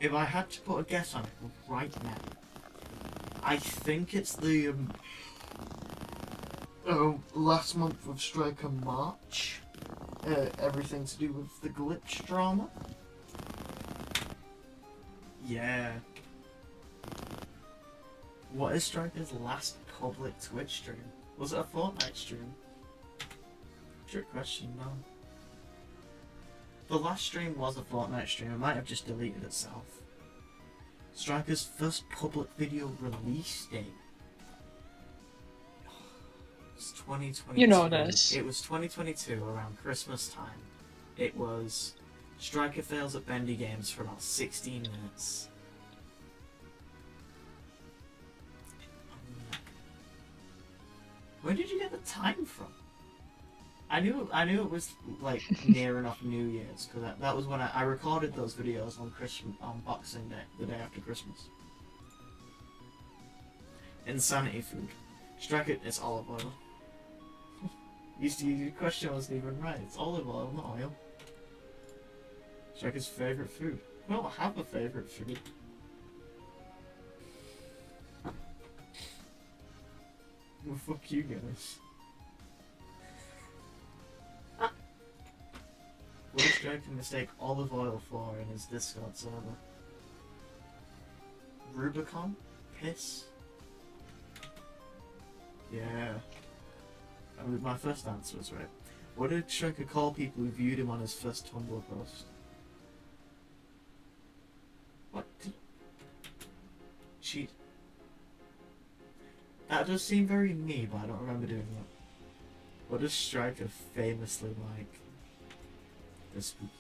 If I had to put a guess on it right now, I think it's the last month of Striker March. Everything to do with the glitch drama. Yeah. What is Striker's last public Twitch stream? Was it a Fortnite stream? Trick question, no. The last stream was a Fortnite stream, it might have just deleted itself. Striker's first public video release date. It's 2022. You know this. It was 2022, around Christmas time. It was Striker fails at Bendy Games for about 16 minutes. Where did you get the time from? I knew it was like near enough New Year's because that was when I recorded those videos on Boxing Day, the day after Christmas. Insanity food. Striker, it's olive oil. Your question wasn't even right. It's olive oil, not oil. Striker's favorite food. We don't have a favorite food. Well, fuck you guys. What does Striker mistake olive oil for in his Discord server? Rubicon? Piss? Yeah. I mean, my first answer was right. What did Striker call people who viewed him on his first Tumblr post? What? Cheat. That does seem very me, but I don't remember doing that. What does Striker famously like? This week.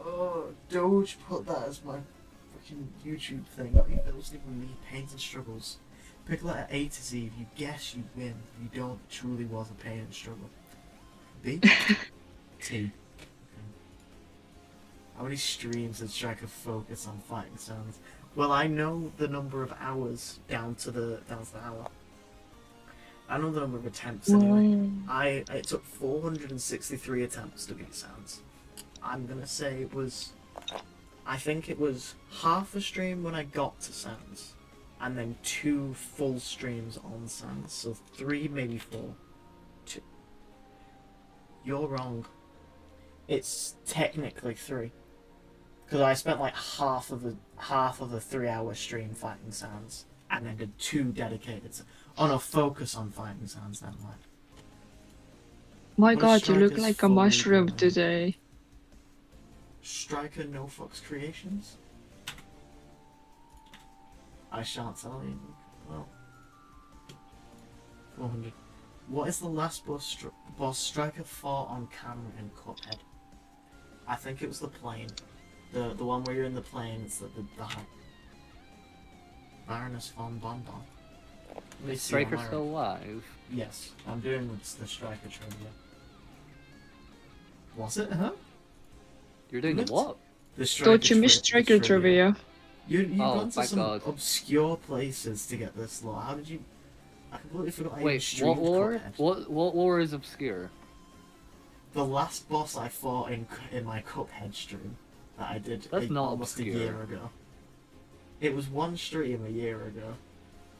Oh, Doge put that as my fucking YouTube thing. It wasn't even me. Pains and struggles. Pick a letter A to Z. If you guess, you win. If you don't, it truly was a pain and struggle. B? T. Okay. How many streams does Striker focus on fighting sounds? Well, I know the number of hours down to the hour. I know the number of attempts anyway. It took 463 attempts to get sounds. I'm gonna say it was... I think it was half a stream when I got to sounds. And then 2 full streams on sounds. So 3, maybe 4. 2. You're wrong. It's technically 3. Because I spent like half of the 3-hour stream fighting sounds. And then did 2 dedicated... Oh no, focus on fighting sounds then, like. My What god, you look Striker's like a full mushroom name? today. Striker No Fucks Creations? I shan't tell you. Well, 400. What is the last boss Striker fought on camera in Cuphead? I think it was the plane. The one where you're in the plane. It's the Baroness von Bonbon. Is Striker still alive? Yes, I'm doing the Striker trivia. Was it? Huh? You're doing What? what? The Striker Don't you miss Striker trivia? You've Oh, gone to my some God. obscure places to get this law. How did you? I completely forgot. I even Wait, streamed what lore? Cuphead. What lore is obscure? The last boss I fought in my Cuphead stream that I did That's not almost obscure. a year ago. It was one stream a year ago.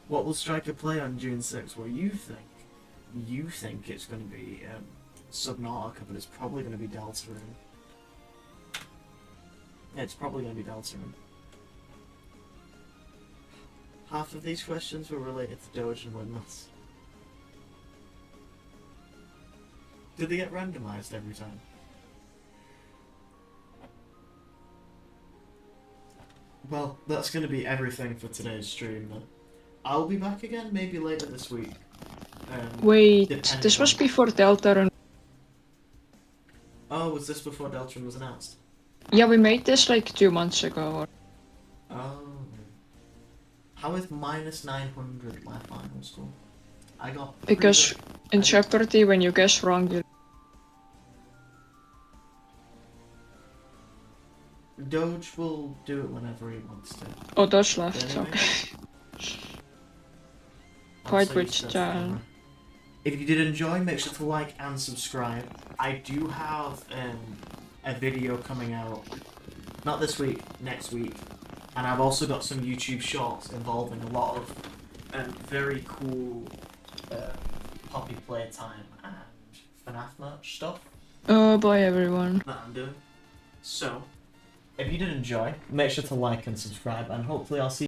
What will Striker play on June 6th? Well, you think it's going to be Subnautica, but it's probably going to be Deltarune. It's probably going to be Deltarune. Half of these questions were related to Doge and windmills. Did they get randomized every time? Well, that's going to be everything for today's stream then. I'll be back again maybe later this week. Wait, depending this was on- before Deltarune. Oh, was this before Deltarune was announced? Yeah, we made this like 2 months ago. Oh. How is minus 900 my final score? I got... pretty Because good. in I did- Jeopardy, when you guess wrong, you... Doge will do it whenever he wants to. Oh, Dodge left, Anyway. okay. I'm Quite so which used to that channel? camera. If you did enjoy, make sure to like and subscribe. I do have a video coming out, not this week, next week. And I've also got some YouTube shorts involving a lot of very cool Poppy Playtime and FNAF merch stuff Oh, bye everyone. that I'm doing. So, if you did enjoy, make sure to like and subscribe, and hopefully I'll see